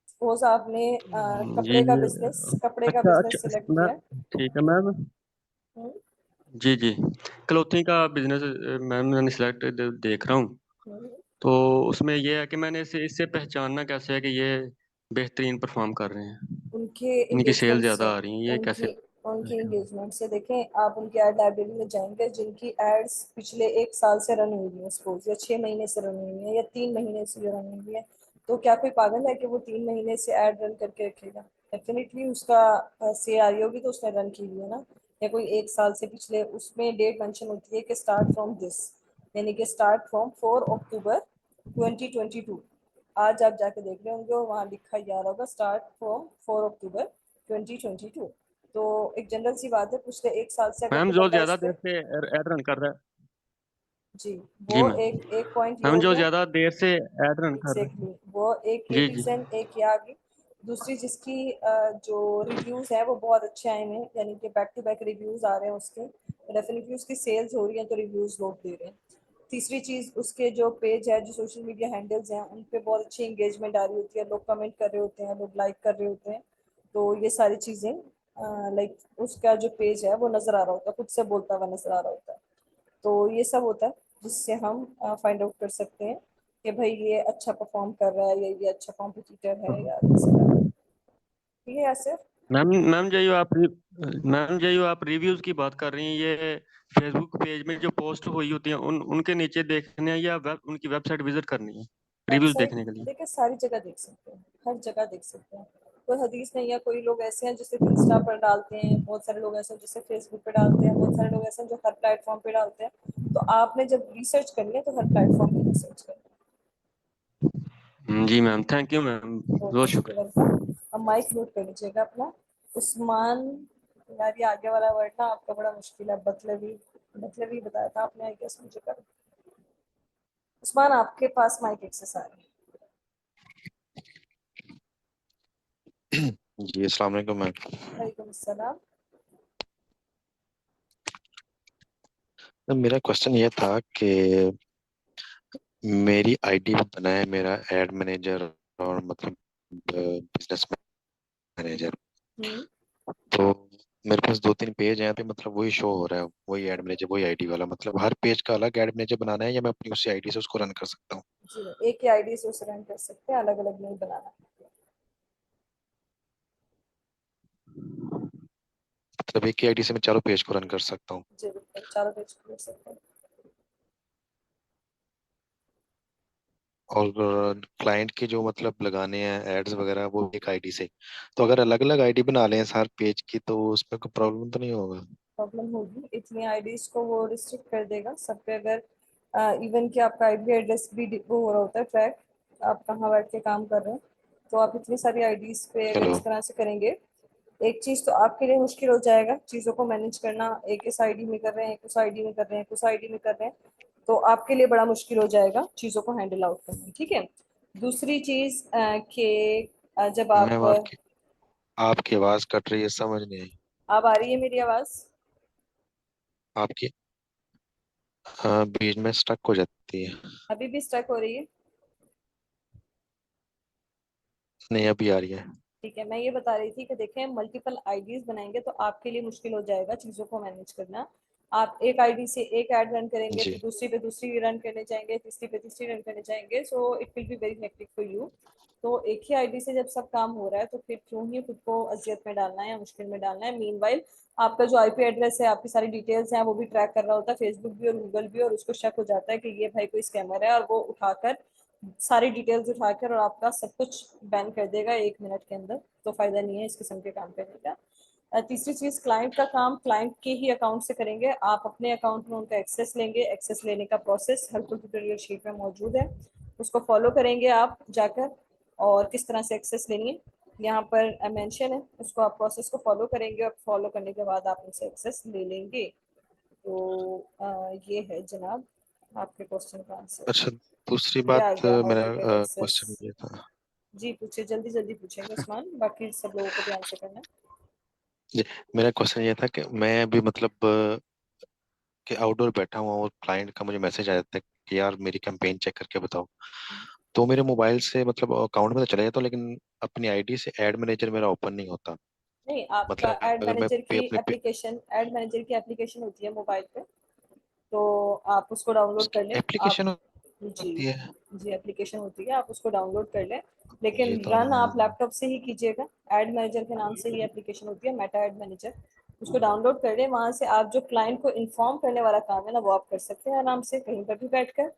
सपोज आपने जी कपड़े का अच्छा बिजनेस अच्छा सिलेक्ट मैं किया। ठीक है मैम। हम्म, जी जी क्लोथिंग का बिजनेस मैम मैंने सिलेक्ट देख रहा हूँ, हम्म। तो उसमें ये है कि मैंने इसे इससे पहचानना कैसे है कि ये बेहतरीन परफॉर्म कर रहे हैं, उनके इनकी सेल एंगेजमेंट से, ज्यादा आ रही है, ये कैसे? उनकी उनकी एंगेजमेंट से देखें आप, उनकी एड लाइब्रेरी में जाएंगे जिनकी एड्स पिछले 1 साल से रन हुई है, सपोज या 6 महीने से रन हुई है या 3 महीने से रन हुई है, तो क्या कोई पागल है कि वो 3 महीने से एड रन करके रखेगा? डेफिनेटली उसका सेल आ रही होगी तो उसने रन की हुई है ना। या कोई 1 साल से पिछले, उसमें डेट मेंशन होती है कि स्टार्ट फ्रॉम दिस, यानी कि स्टार्ट फ्रॉम 4 अक्टूबर 2022। आज आप जाके देख रहे होंगे वहाँ लिखा ही आ रहा होगा स्टार्ट फ्रॉम 4 अक्टूबर 2022। तो एक जनरल सी बात है, पिछले 1 साल से अगर मैम कोई जो बंदा ज्यादा इस पे, देर से एड रन कर रहा है, जी, जी वो मैम। एक पॉइंट ये मैम हो जो गया। ज्यादा देर से ऐड रन कर रहे एग्जैक्टली वो एक ये हैं। जी जी। रीजन, एक ये आ गई। दूसरी जिसकी जो रिव्यूज है वो बहुत अच्छे आए हैं, यानी कि बैक टू बैक रिव्यूज आ रहे हैं उसके, डेफिनेटली उसकी सेल्स हो रही है तो रिव्यूज लोग दे रहे हैं। तीसरी चीज, उसके जो पेज है, जो सोशल मीडिया हैंडल्स हैं, उन पे बहुत अच्छी एंगेजमेंट आ रही होती है, लोग कमेंट कर रहे होते हैं, लोग लाइक कर रहे होते हैं। तो ये सारी चीजें लाइक उसका जो पेज है वो नजर आ रहा होता है, खुद से बोलता हुआ नजर आ रहा होता है। तो ये सब होता है जिससे हम फाइंड आउट कर सकते हैं कि भाई ये अच्छा परफॉर्म कर रहा है या ये अच्छा कॉम्पिटिटर है या किसी का। ठीक है यासिर? मैम मैम जो आप रिव्यूज की बात कर रही हैं, ये फेसबुक पेज में जो पोस्ट हुई होती हैं उनके नीचे देखने हैं या उनकी वेबसाइट विजिट करनी है रिव्यूज वेबसाइट देखने के लिए? देखिए, सारी जगह देख सकते हैं, हर जगह देख सकते हैं। कोई हदीस नहीं है। कोई लोग ऐसे हैं जो सिर्फ इंस्टा पर डालते हैं, बहुत सारे लोग ऐसे हैं जो सिर्फ फेसबुक पे डालते हैं, बहुत सारे लोग ऐसे हैं जो हर प्लेटफॉर्म पे डालते हैं। तो आपने जब रिसर्च करनी है तो हर प्लेटफॉर्म की रिसर्च करनी जी मैम, थैंक यू मैम, है। बहुत ओके, शुक्रिया। वेलकम। अब माइक म्यूट कर लीजिएगा अपना। उस्मान, यार ये आगे वाला वर्ड ना आपका बड़ा मुश्किल है, बतलवी। बतलवी बताया था आपने, आई गेस मुझे कर। उस्मान, आपके पास माइक एक्सेस आ रही जी अस्सलाम वालेकुम मैम। है। वालेकुम अस्सलाम। मैम, मेरा क्वेश्चन ये था कि मेरी आईडी बना है मेरा एड मैनेजर और मतलब बिजनेस मैनेजर। हम्म। तो मेरे पास दो तीन पेज हैं, पे मतलब वही शो हो रहा है, वही एड मैनेजर वही आईडी वाला। मतलब हर पेज का अलग एड मैनेजर बनाना है या मैं अपनी उसी आईडी से उसको रन कर सकता हूँ? जी नहीं, एक ही आईडी से उसे रन कर सकते हैं, अलग अलग नहीं बनाना। मतलब एक ही आईडी से मैं चारों पेज को रन कर सकता हूँ? जी बिल्कुल, चारों पेज कर सकते हैं। और क्लाइंट के जो मतलब लगाने हैं एड्स वगैरह वो एक आईडी से। तो अगर अलग अलग आईडी बना लें हर पेज की तो उसमें कोई प्रॉब्लम तो नहीं होगा? प्रॉब्लम होगी, इतनी आईडीज को वो रिस्ट्रिक्ट कर देगा सब पे। अगर इवन कि आपका आईपी एड्रेस भी वो हो रहा होता है ट्रैक, आप कहाँ बैठ के काम कर रहे हैं, तो आप इतनी सारी आईडीज पे अगर हेलो। इस तरह से करेंगे, एक चीज तो आपके लिए मुश्किल हो जाएगा चीजों को मैनेज करना। एक इस आईडी में कर रहे हैं, एक उस आईडी में कर रहे हैं, एक उस आईडी में कर रहे हैं, तो आपके लिए बड़ा मुश्किल हो जाएगा चीजों को हैंडल आउट करना। ठीक है। दूसरी चीज कि जब आप मैम आपकी आवाज कट रही है, समझ नहीं आई। अब आ रही है मेरी आवाज? आपकी हाँ बीच में स्टक हो जाती है। अभी भी स्टक हो रही है? नहीं अभी आ रही है। ठीक है, मैं ये बता रही थी कि देखें, मल्टीपल आईडीज बनाएंगे तो आपके लिए मुश्किल हो जाएगा चीज़ों को मैनेज करना। आप एक आईडी से एक ऐड रन करेंगे, जी। फिर दूसरी पे दूसरी रन करने जाएंगे, तीसरी पे तीसरी रन करने जाएंगे, so it will be very hectic for you. तो एक ही आईडी से जब सब काम हो रहा है तो फिर क्यों ही खुद को अजियत में डालना है या मुश्किल में डालना है। मीनवाइल आपका जो आईपी एड्रेस है, आपकी सारी डिटेल्स हैं, वो भी ट्रैक कर रहा होता है फेसबुक भी और गूगल भी, और उसको शक हो जाता है कि ये भाई कोई स्कैमर है, और वो उठाकर सारी डिटेल्स उठाकर और आपका सब कुछ बैन कर देगा 1 मिनट के अंदर। तो फायदा नहीं है इस किस्म के काम करने का। तीसरी चीज, क्लाइंट का काम क्लाइंट के ही अकाउंट से करेंगे। आप अपने अकाउंट में उनका एक्सेस लेंगे, एक्सेस लेने का प्रोसेस हेल्पफुल ट्यूटोरियल शीट में मौजूद है, उसको फॉलो करेंगे आप जाकर। और किस तरह से एक्सेस लेनी है यहाँ पर मेंशन है, उसको आप प्रोसेस को फॉलो करेंगे और फॉलो करने के बाद आप उनसे एक्सेस ले लेंगे। तो ये है जनाब आपके क्वेश्चन का आंसर। अच्छा दूसरी ये आ बात गया हाउ मेरा टू गेट एक्सेस। क्वेश्चन ये था। जी पूछिए, जल्दी जल्दी पूछेंगे उस्मान, बाकी सब लोगों को भी आंसर करना है। जी, मेरा क्वेश्चन ये था कि मैं अभी मतलब कि आउटडोर बैठा हुआ हूँ और क्लाइंट का मुझे मैसेज आया था कि यार मेरी कैंपेन चेक करके बताओ। तो मेरे मोबाइल से मतलब अकाउंट में तो चला जाता हूँ लेकिन अपनी आईडी से एड मैनेजर मेरा ओपन नहीं होता। नहीं, आपका मतलब एड अगर मैं मैनेजर पे की अपने पे एप्लीकेशन, एड मैनेजर की एप्लीकेशन होती है मोबाइल पे, तो आप उसको डाउनलोड उसकी कर लें। आप एप्लीकेशन जी, होती है? जी एप्लीकेशन होती है, आप उसको डाउनलोड कर लें। ये लेकिन तो रन आप लैपटॉप से ही कीजिएगा। एड मैनेजर के नाम से ही एप्लीकेशन होती है, मेटा एड मैनेजर। उसको डाउनलोड कर लें, वहाँ से आप जो क्लाइंट को इन्फॉर्म करने वाला काम है ना, वो आप कर सकते हैं आराम से कहीं पर भी बैठकर।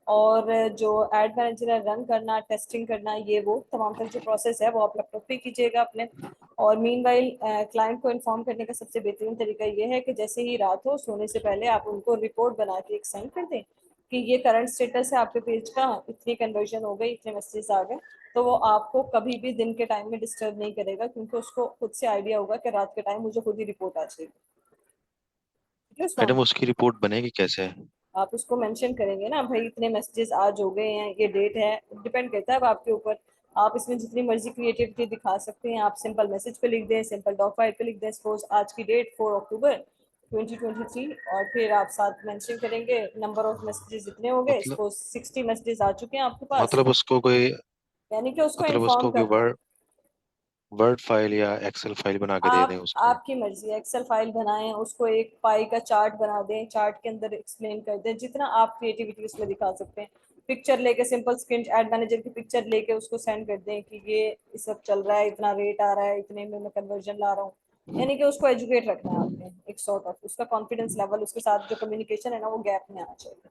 और जो एड मैनेजर है, रन करना, टेस्टिंग करना, ये वो तमाम तर जो प्रोसेस है वो आप लैपटॉप पे कीजिएगा अपने। और मीनवाइल क्लाइंट को इन्फॉर्म करने का सबसे बेहतरीन तरीका ये है कि जैसे ही रात हो, सोने से पहले आप उनको रिपोर्ट बना के एक सेंड कर दें कि ये करंट स्टेटस है आपके पेज का, इतनी कन्वर्जन हो गई, इतने मैसेजेस आ गए। तो वो आपको कभी भी दिन के टाइम में डिस्टर्ब नहीं करेगा, क्योंकि उसको खुद से आइडिया होगा कि रात के टाइम मुझे खुद ही रिपोर्ट आ जाएगी। ठीक है उस्मान? मैडम उसकी रिपोर्ट बनेगी कैसे? आप उसको मेंशन करेंगे ना, भाई इतने मैसेजेस आज हो गए हैं, ये डेट है, डिपेंड करता है अब आपके ऊपर। आप इसमें जितनी मर्जी क्रिएटिविटी दिखा सकते हैं। आप सिंपल मैसेज पे लिख दें, सिंपल डॉक फाइल पे लिख दें, सपोज आज की डेट 4 अक्टूबर 2023, और फिर आप साथ मेंशन करेंगे नंबर ऑफ मैसेजेस जितने हो गए, मतलब सपोज 60 मैसेजेस आ चुके हैं आपके पास, मतलब उसको कोई यानी कि उसको मतलब इन्फॉर्म उसको कोई कर दें। वर्ड फाइल या एक्सेल फाइल बना के दे दें आप उसको। आपकी मर्जी है, एक्सेल फाइल बनाएं, उसको एक पाई का चार्ट बना दें, चार्ट के अंदर एक्सप्लेन कर दें, जितना आप क्रिएटिविटी उसमें दिखा सकते हैं। पिक्चर लेके, सिंपल स्क्रीन एड मैनेजर की पिक्चर लेके उसको सेंड कर दें कि ये इस सब चल रहा है, इतना रेट आ रहा है, इतने में मैं कन्वर्जन ला रहा हूँ। यानी कि उसको एजुकेट रखना है आपने, एक सॉर्ट ऑफ उसका कॉन्फिडेंस लेवल, उसके साथ जो कम्युनिकेशन है ना, वो गैप में आना चाहिए।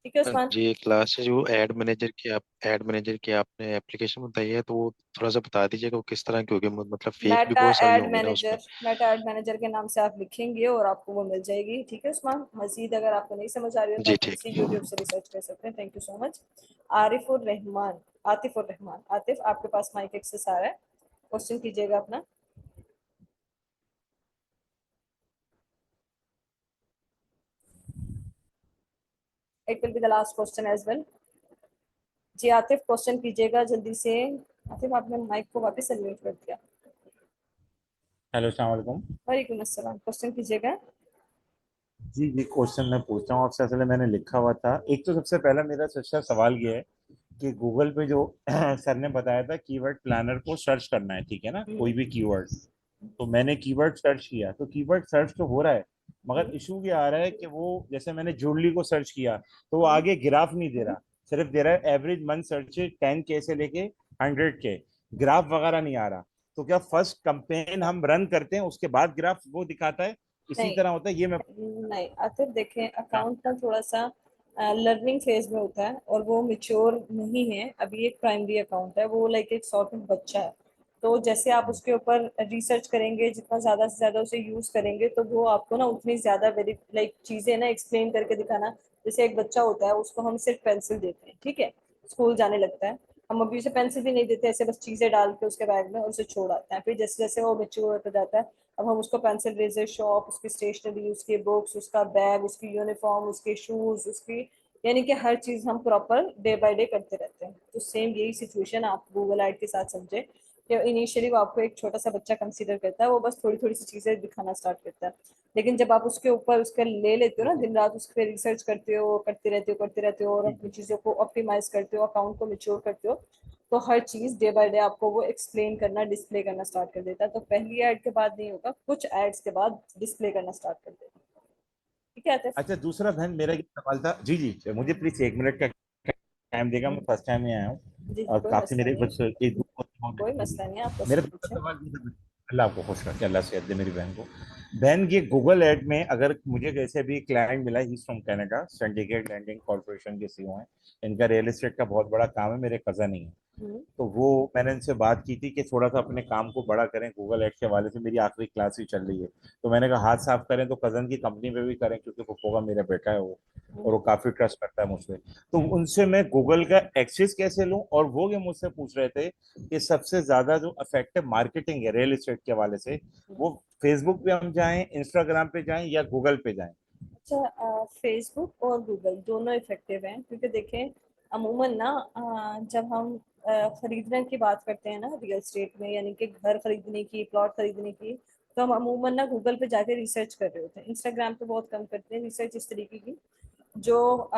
ठीक है उस्मान? जी, क्लास से जो ऐड मैनेजर की आपने एप्लीकेशन बताई है, तो वो थोड़ा सा बता दीजिएगा वो किस तरह की होगी। मतलब फेक भी मेटा बहुत सारी एड होंगी ना उसमें। मैनेजर, मेटा एड मैनेजर के नाम से आप लिखेंगे और आपको वो मिल जाएगी। ठीक है उस्मान, मजीद अगर आपको नहीं समझ आ रही हो तो जी आप ठीक किसी है। यूट्यूब से रिसर्च कर सकते हैं। Thank you so much. Arifur Rahman, Atifur Rahman, Atif आपके पास माइक एक्सेस आ रहा है, क्वेश्चन कीजिएगा अपना। It will be the last question as well. जी आतिफ, क्वेश्चन कीजिएगा जल्दी से। आतिफ आपने माइक को वापस अनम्यूट कर दिया। हेलो, अस्सलाम वालेकुम। वालेकुम अस्सलाम, क्वेश्चन कीजिएगा। जी जी, क्वेश्चन मैं पूछता हूँ आपसे। असल में मैंने लिखा हुआ था। एक तो सबसे पहला मेरा सच्चा सवाल ये है कि गूगल पे जो सर ने बताया था कीवर्ड प्लानर को सर्च करना है, ठीक है ना, कोई भी कीवर्ड। तो मैंने कीवर्ड सर्च किया, तो कीवर्ड सर्च तो हो रहा है, मगर इशू ये आ रहा है कि वो, जैसे मैंने जुड़ली को सर्च किया तो वो आगे ग्राफ नहीं दे रहा, सिर्फ दे रहा है एवरेज मंथ सर्च 10K से लेके 100K, ग्राफ वगैरह नहीं आ रहा। तो क्या फर्स्ट कंपेन हम रन करते हैं उसके बाद ग्राफ वो दिखाता है, इसी नहीं तरह होता है ये मैं। नहीं आतिफ, देखें अकाउंट ना थोड़ा सा लर्निंग फेज में होता है और वो मेच्योर नहीं है अभी। एक प्राइमरी अकाउंट है, वो लाइक एक सॉर्ट ऑफ बच्चा है। तो जैसे आप उसके ऊपर रिसर्च करेंगे, जितना ज्यादा से ज्यादा उसे यूज करेंगे, तो वो आपको ना उतनी ज्यादा वेरी लाइक चीजें ना एक्सप्लेन करके दिखाना। जैसे एक बच्चा होता है, उसको हम सिर्फ पेंसिल देते हैं, ठीक है, स्कूल जाने लगता है, हम अभी उसे पेंसिल भी नहीं देते, ऐसे बस चीजें डाल के उसके बैग में और उसे छोड़ आते हैं। फिर जैसे जैसे वो मेच्योर होता जाता है, अब हम उसको पेंसिल, रेजर शॉप, उसकी स्टेशनरी, उसके बुक्स, उसका बैग, उसकी यूनिफॉर्म, उसके शूज, उसकी, यानी कि हर चीज हम प्रॉपर डे बाय डे करते रहते हैं। तो सेम यही सिचुएशन आप गूगल ऐड के साथ समझे कि इनिशियली वो आपको एक छोटा सा बच्चा कंसीडर करता है, वो बस थोड़ी थोड़ी सी चीजें दिखाना स्टार्ट करता है। लेकिन जब आप उसके ऊपर उसका ले लेते हो ना, दिन रात उस पर रिसर्च करते हो, करते रहते हो और अपनी चीजों को ऑप्टिमाइज करते हो, अकाउंट को मेच्योर करते हो, तो हर चीज डे बाय डे आपको वो एक्सप्लेन करना, डिस्प्ले करना स्टार्ट कर देता है। तो पहली ऐड के बाद नहीं होगा, कुछ एड्स के बाद डिस्प्ले करना स्टार्ट कर देगा। ठीक है आतिफ? अच्छा, दूसरा बहन मेरा ये सवाल था। जी जी, मुझे प्लीज 1 मिनट का टाइम देगा, मैं फर्स्ट टाइम में आया हूँ जी और कोई काफी मसला मेरे नहीं है, कुछ एक दो कोई मसला नहीं है, आप मेरा क्वेश्चन दूसरा पूछें। सवाल ये था। अल्लाह आपको खुश रखे, अल्लाह से दे मेरी बहन को। बहन, ये गूगल ऐड में अगर मुझे जैसे भी क्लाइंट मिला, he from Canada, syndicate landing corporation के सीईओ हैं, इनका रियल एस्टेट का बहुत बड़ा काम है, मेरे कजन ही है। तो वो, मैंने इनसे बात की थी कि थोड़ा सा अपने काम को बड़ा करें गूगल एड के हवाले से। मेरी आखिरी क्लास ही चल रही है, तो मैंने कहा हाथ साफ करें तो कजन की कंपनी में भी करें, क्योंकि पप्पो का मेरा बेटा है वो, और वो काफी ट्रस्ट करता है मुझसे। तो उनसे मैं गूगल का एक्सेस कैसे लूं, और वो ये मुझसे पूछ रहे थे कि सबसे ज्यादा जो इफेक्टिव मार्केटिंग है रियल एस्टेट के हवाले से, वो फेसबुक पे हम जाएं, इंस्टाग्राम पे जाएं या गूगल पे जाएं। अच्छा, फेसबुक और गूगल दोनों इफेक्टिव हैं, क्योंकि देखें अमूमन ना जब हम खरीदने की बात करते हैं ना रियल एस्टेट में, यानी कि घर खरीदने की, प्लॉट खरीदने की, तो हम अमूमन ना गूगल पे जाके रिसर्च कर रहे होते हैं। इंस्टाग्राम पे बहुत कम करते हैं रिसर्च इस तरीके की। जो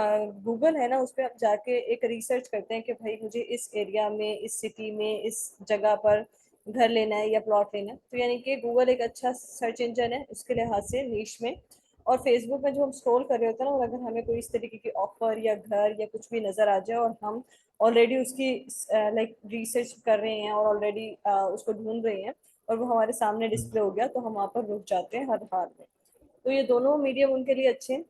गूगल है ना, उस पर आप जाके एक रिसर्च करते हैं कि भाई मुझे इस एरिया में, इस सिटी में, इस जगह पर घर लेना है या प्लॉट लेना है। तो यानी कि गूगल एक अच्छा सर्च इंजन है उसके लिहाज से नीश में। और फेसबुक में जो हम स्क्रॉल कर रहे होते हैं ना, और अगर हमें कोई इस तरीके की ऑफर या घर या कुछ भी नजर आ जाए और हम ऑलरेडी उसकी लाइक रिसर्च कर रहे हैं और ऑलरेडी उसको ढूंढ रहे हैं और वो हमारे सामने डिस्प्ले हो गया, तो हम वहाँ पर रुक जाते हैं हर हाल में। तो ये दोनों मीडियम उनके लिए अच्छे हैं,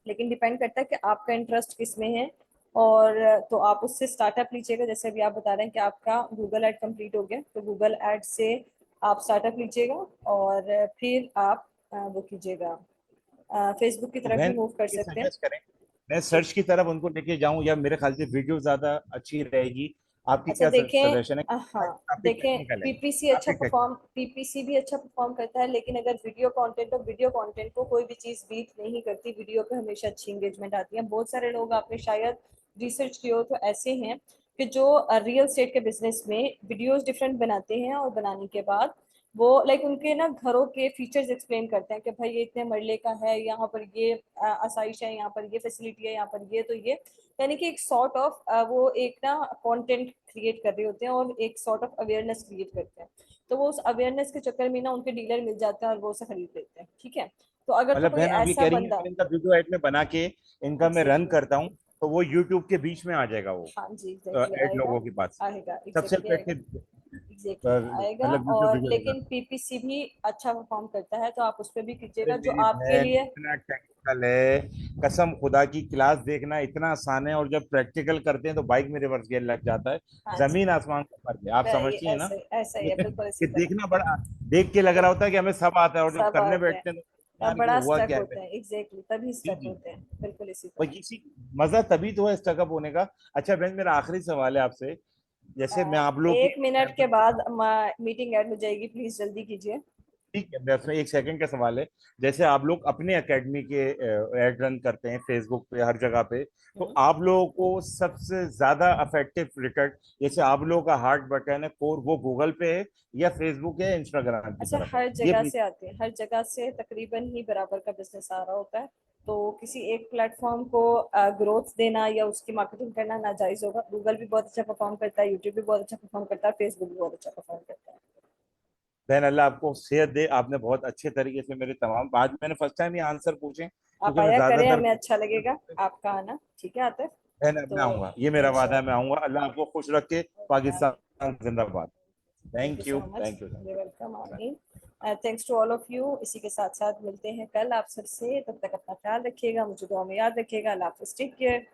लेकिन डिपेंड करता है कि आपका इंटरेस्ट किस में है। और तो आप उससे स्टार्टअप लीजिएगा, जैसे अभी आप बता रहे हैं कि आपका गूगल ऐड कंप्लीट हो गया, तो गूगल ऐड से आप स्टार्टअप लीजिएगा और फिर आप वो कीजिएगा, फेसबुक की तो तरफ भी बहन मूव कर सकते हैं। सजेस्ट करें, मैं जी सर्च की तरफ उनको लेके जाऊं, या मेरे ख्याल से वीडियो ज्यादा अच्छी रहेगी, आपकी अच्छा क्या देखें, सजेशन है? हाँ काफी देखें, टेक्निकल है, पीपीसी अच्छा काफी परफॉर्म, पीपीसी भी अच्छा परफॉर्म करता है, लेकिन अगर वीडियो कंटेंट, तो वीडियो कंटेंट को कोई भी चीज बीट नहीं करती। वीडियो पे हमेशा अच्छी एंगेजमेंट आती है। बहुत सारे लोग, आपने शायद रिसर्च किया हो तो ऐसे हैं कि जो रियल एस्टेट के बिजनेस में वीडियोस डिफरेंट बनाते हैं, और बनाने के बाद वो लाइक उनके ना घरों के फीचर्स एक्सप्लेन करते हैं कि भाई ये इतने मरले का है, यहाँ पर ये आसाइश है, यहाँ पर ये फैसिलिटी है, यहाँ पर ये, तो ये यानी कि एक सॉर्ट ऑफ वो एक ना कंटेंट क्रिएट कर रहे होते हैं और एक सॉर्ट ऑफ अवेयरनेस क्रिएट करते हैं। तो वो उस अवेयरनेस के चक्कर में ना उनके डीलर मिल जाते हैं और वो उसे खरीद लेते हैं। ठीक है, तो अगर तो मतलब कोई बहन आप ये ऐसा कह रही हैं बंदा, अगर इनका वीडियो एड में बना के इनका मैं रन एग्जैक्टली, करता हूँ तो वो यूट्यूब के बीच में आ जाएगा, वो हाँ जी एग्जैक्टली एड आएगा, लोगों के पास आएगा सबसे एग्जैक्टली आएगा, अट्रैक्टिव एग्जैक्टली आएगा। मतलब यूट्यूब और वीडियो होगा। लेकिन पीपीसी भी अच्छा परफॉर्म करता है, तो आप उस पर भी अरे कीजिएगा जो मेरी आपके बहन लिए। इतना टेक्निकल है, कसम खुदा की क्लास देखना इतना आसान है, और जब प्रैक्टिकल करते हैं तो बाइक में रिवर्स गियर लग जाता है। हाँ जी, जमीन आसमान का फर्क है, आप ये समझती हैं ना? ऐसा ही है, बिल्कुल इसी कि तरह। देखना बड़ा, देख के लग रहा होता है कि हमें सब आता है, और जब सब करने आते हैं, बैठते हैं तो तब यार ये बड़ा हुआ स्टक क्या है। होते हैं, एग्जैक्टली तभी जी स्टक जी, होते हैं, बिल्कुल इसी भाई तरह। किसी मजा तभी तो है स्टकअप होने का। अच्छा बहन, मेरा आखिरी सवाल है आपसे, जैसे मैं आप लोग एक मिनट के के, बाद मीटिंग ऐड हो जाएगी, प्लीज जल्दी कीजिए। ठीक है, बस में एक सेकंड का सवाल है। जैसे आप लोग अपने एकेडमी के एड रन करते हैं फेसबुक पे, हर जगह पे, तो आप लोगों को सबसे ज्यादा इफेक्टिव रिटर्न, जैसे आप लोगों का हार्ट बटन है कोर, वो गूगल पे है या फेसबुक है, इंस्टाग्राम की अच्छा, तरफ है? हर ये जगह प्लीज। से आते हैं, हर जगह से तकरीबन ही बराबर का बिजनेस आ रहा होता है। तो किसी एक प्लेटफॉर्म को ग्रोथ देना या उसकी मार्केटिंग करना नाजायज होगा। गूगल भी बहुत अच्छा परफॉर्म करता है, यूट्यूब भी बहुत अच्छा परफॉर्म करता है, फेसबुक भी बहुत अच्छा परफॉर्म करता है। बहन अल्लाह आपको सेहत दे, आपने बहुत अच्छे तरीके से मेरे तमाम, आज मैंने फर्स्ट टाइम ये आंसर पूछे, आप क्योंकि मैं आया करें, ज्यादातर, हमें अच्छा लगेगा आपका आना। ठीक है आतिफ, बहन अब तो मैं आऊंगा, ये मेरा वादा है, मैं इंशाल्लाह। आऊंगा। अल्लाह आपको खुश रखे। पाकिस्तान जिंदाबाद। Thank you thank so you, much, thank you. Welcome आमीन। Thanks to all of you. इसी के साथ साथ मिलते हैं कल आप सबसे, तब तक अपना ख्याल रखिएगा, मुझे दुआ में याद रखिएगा। अल्लाह हाफिज़, टेक केयर।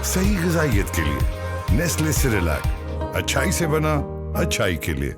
सही ग़िज़ाइयत के लिए नेस्ले सिरेलैक, अच्छाई से बना अच्छाई के लिए।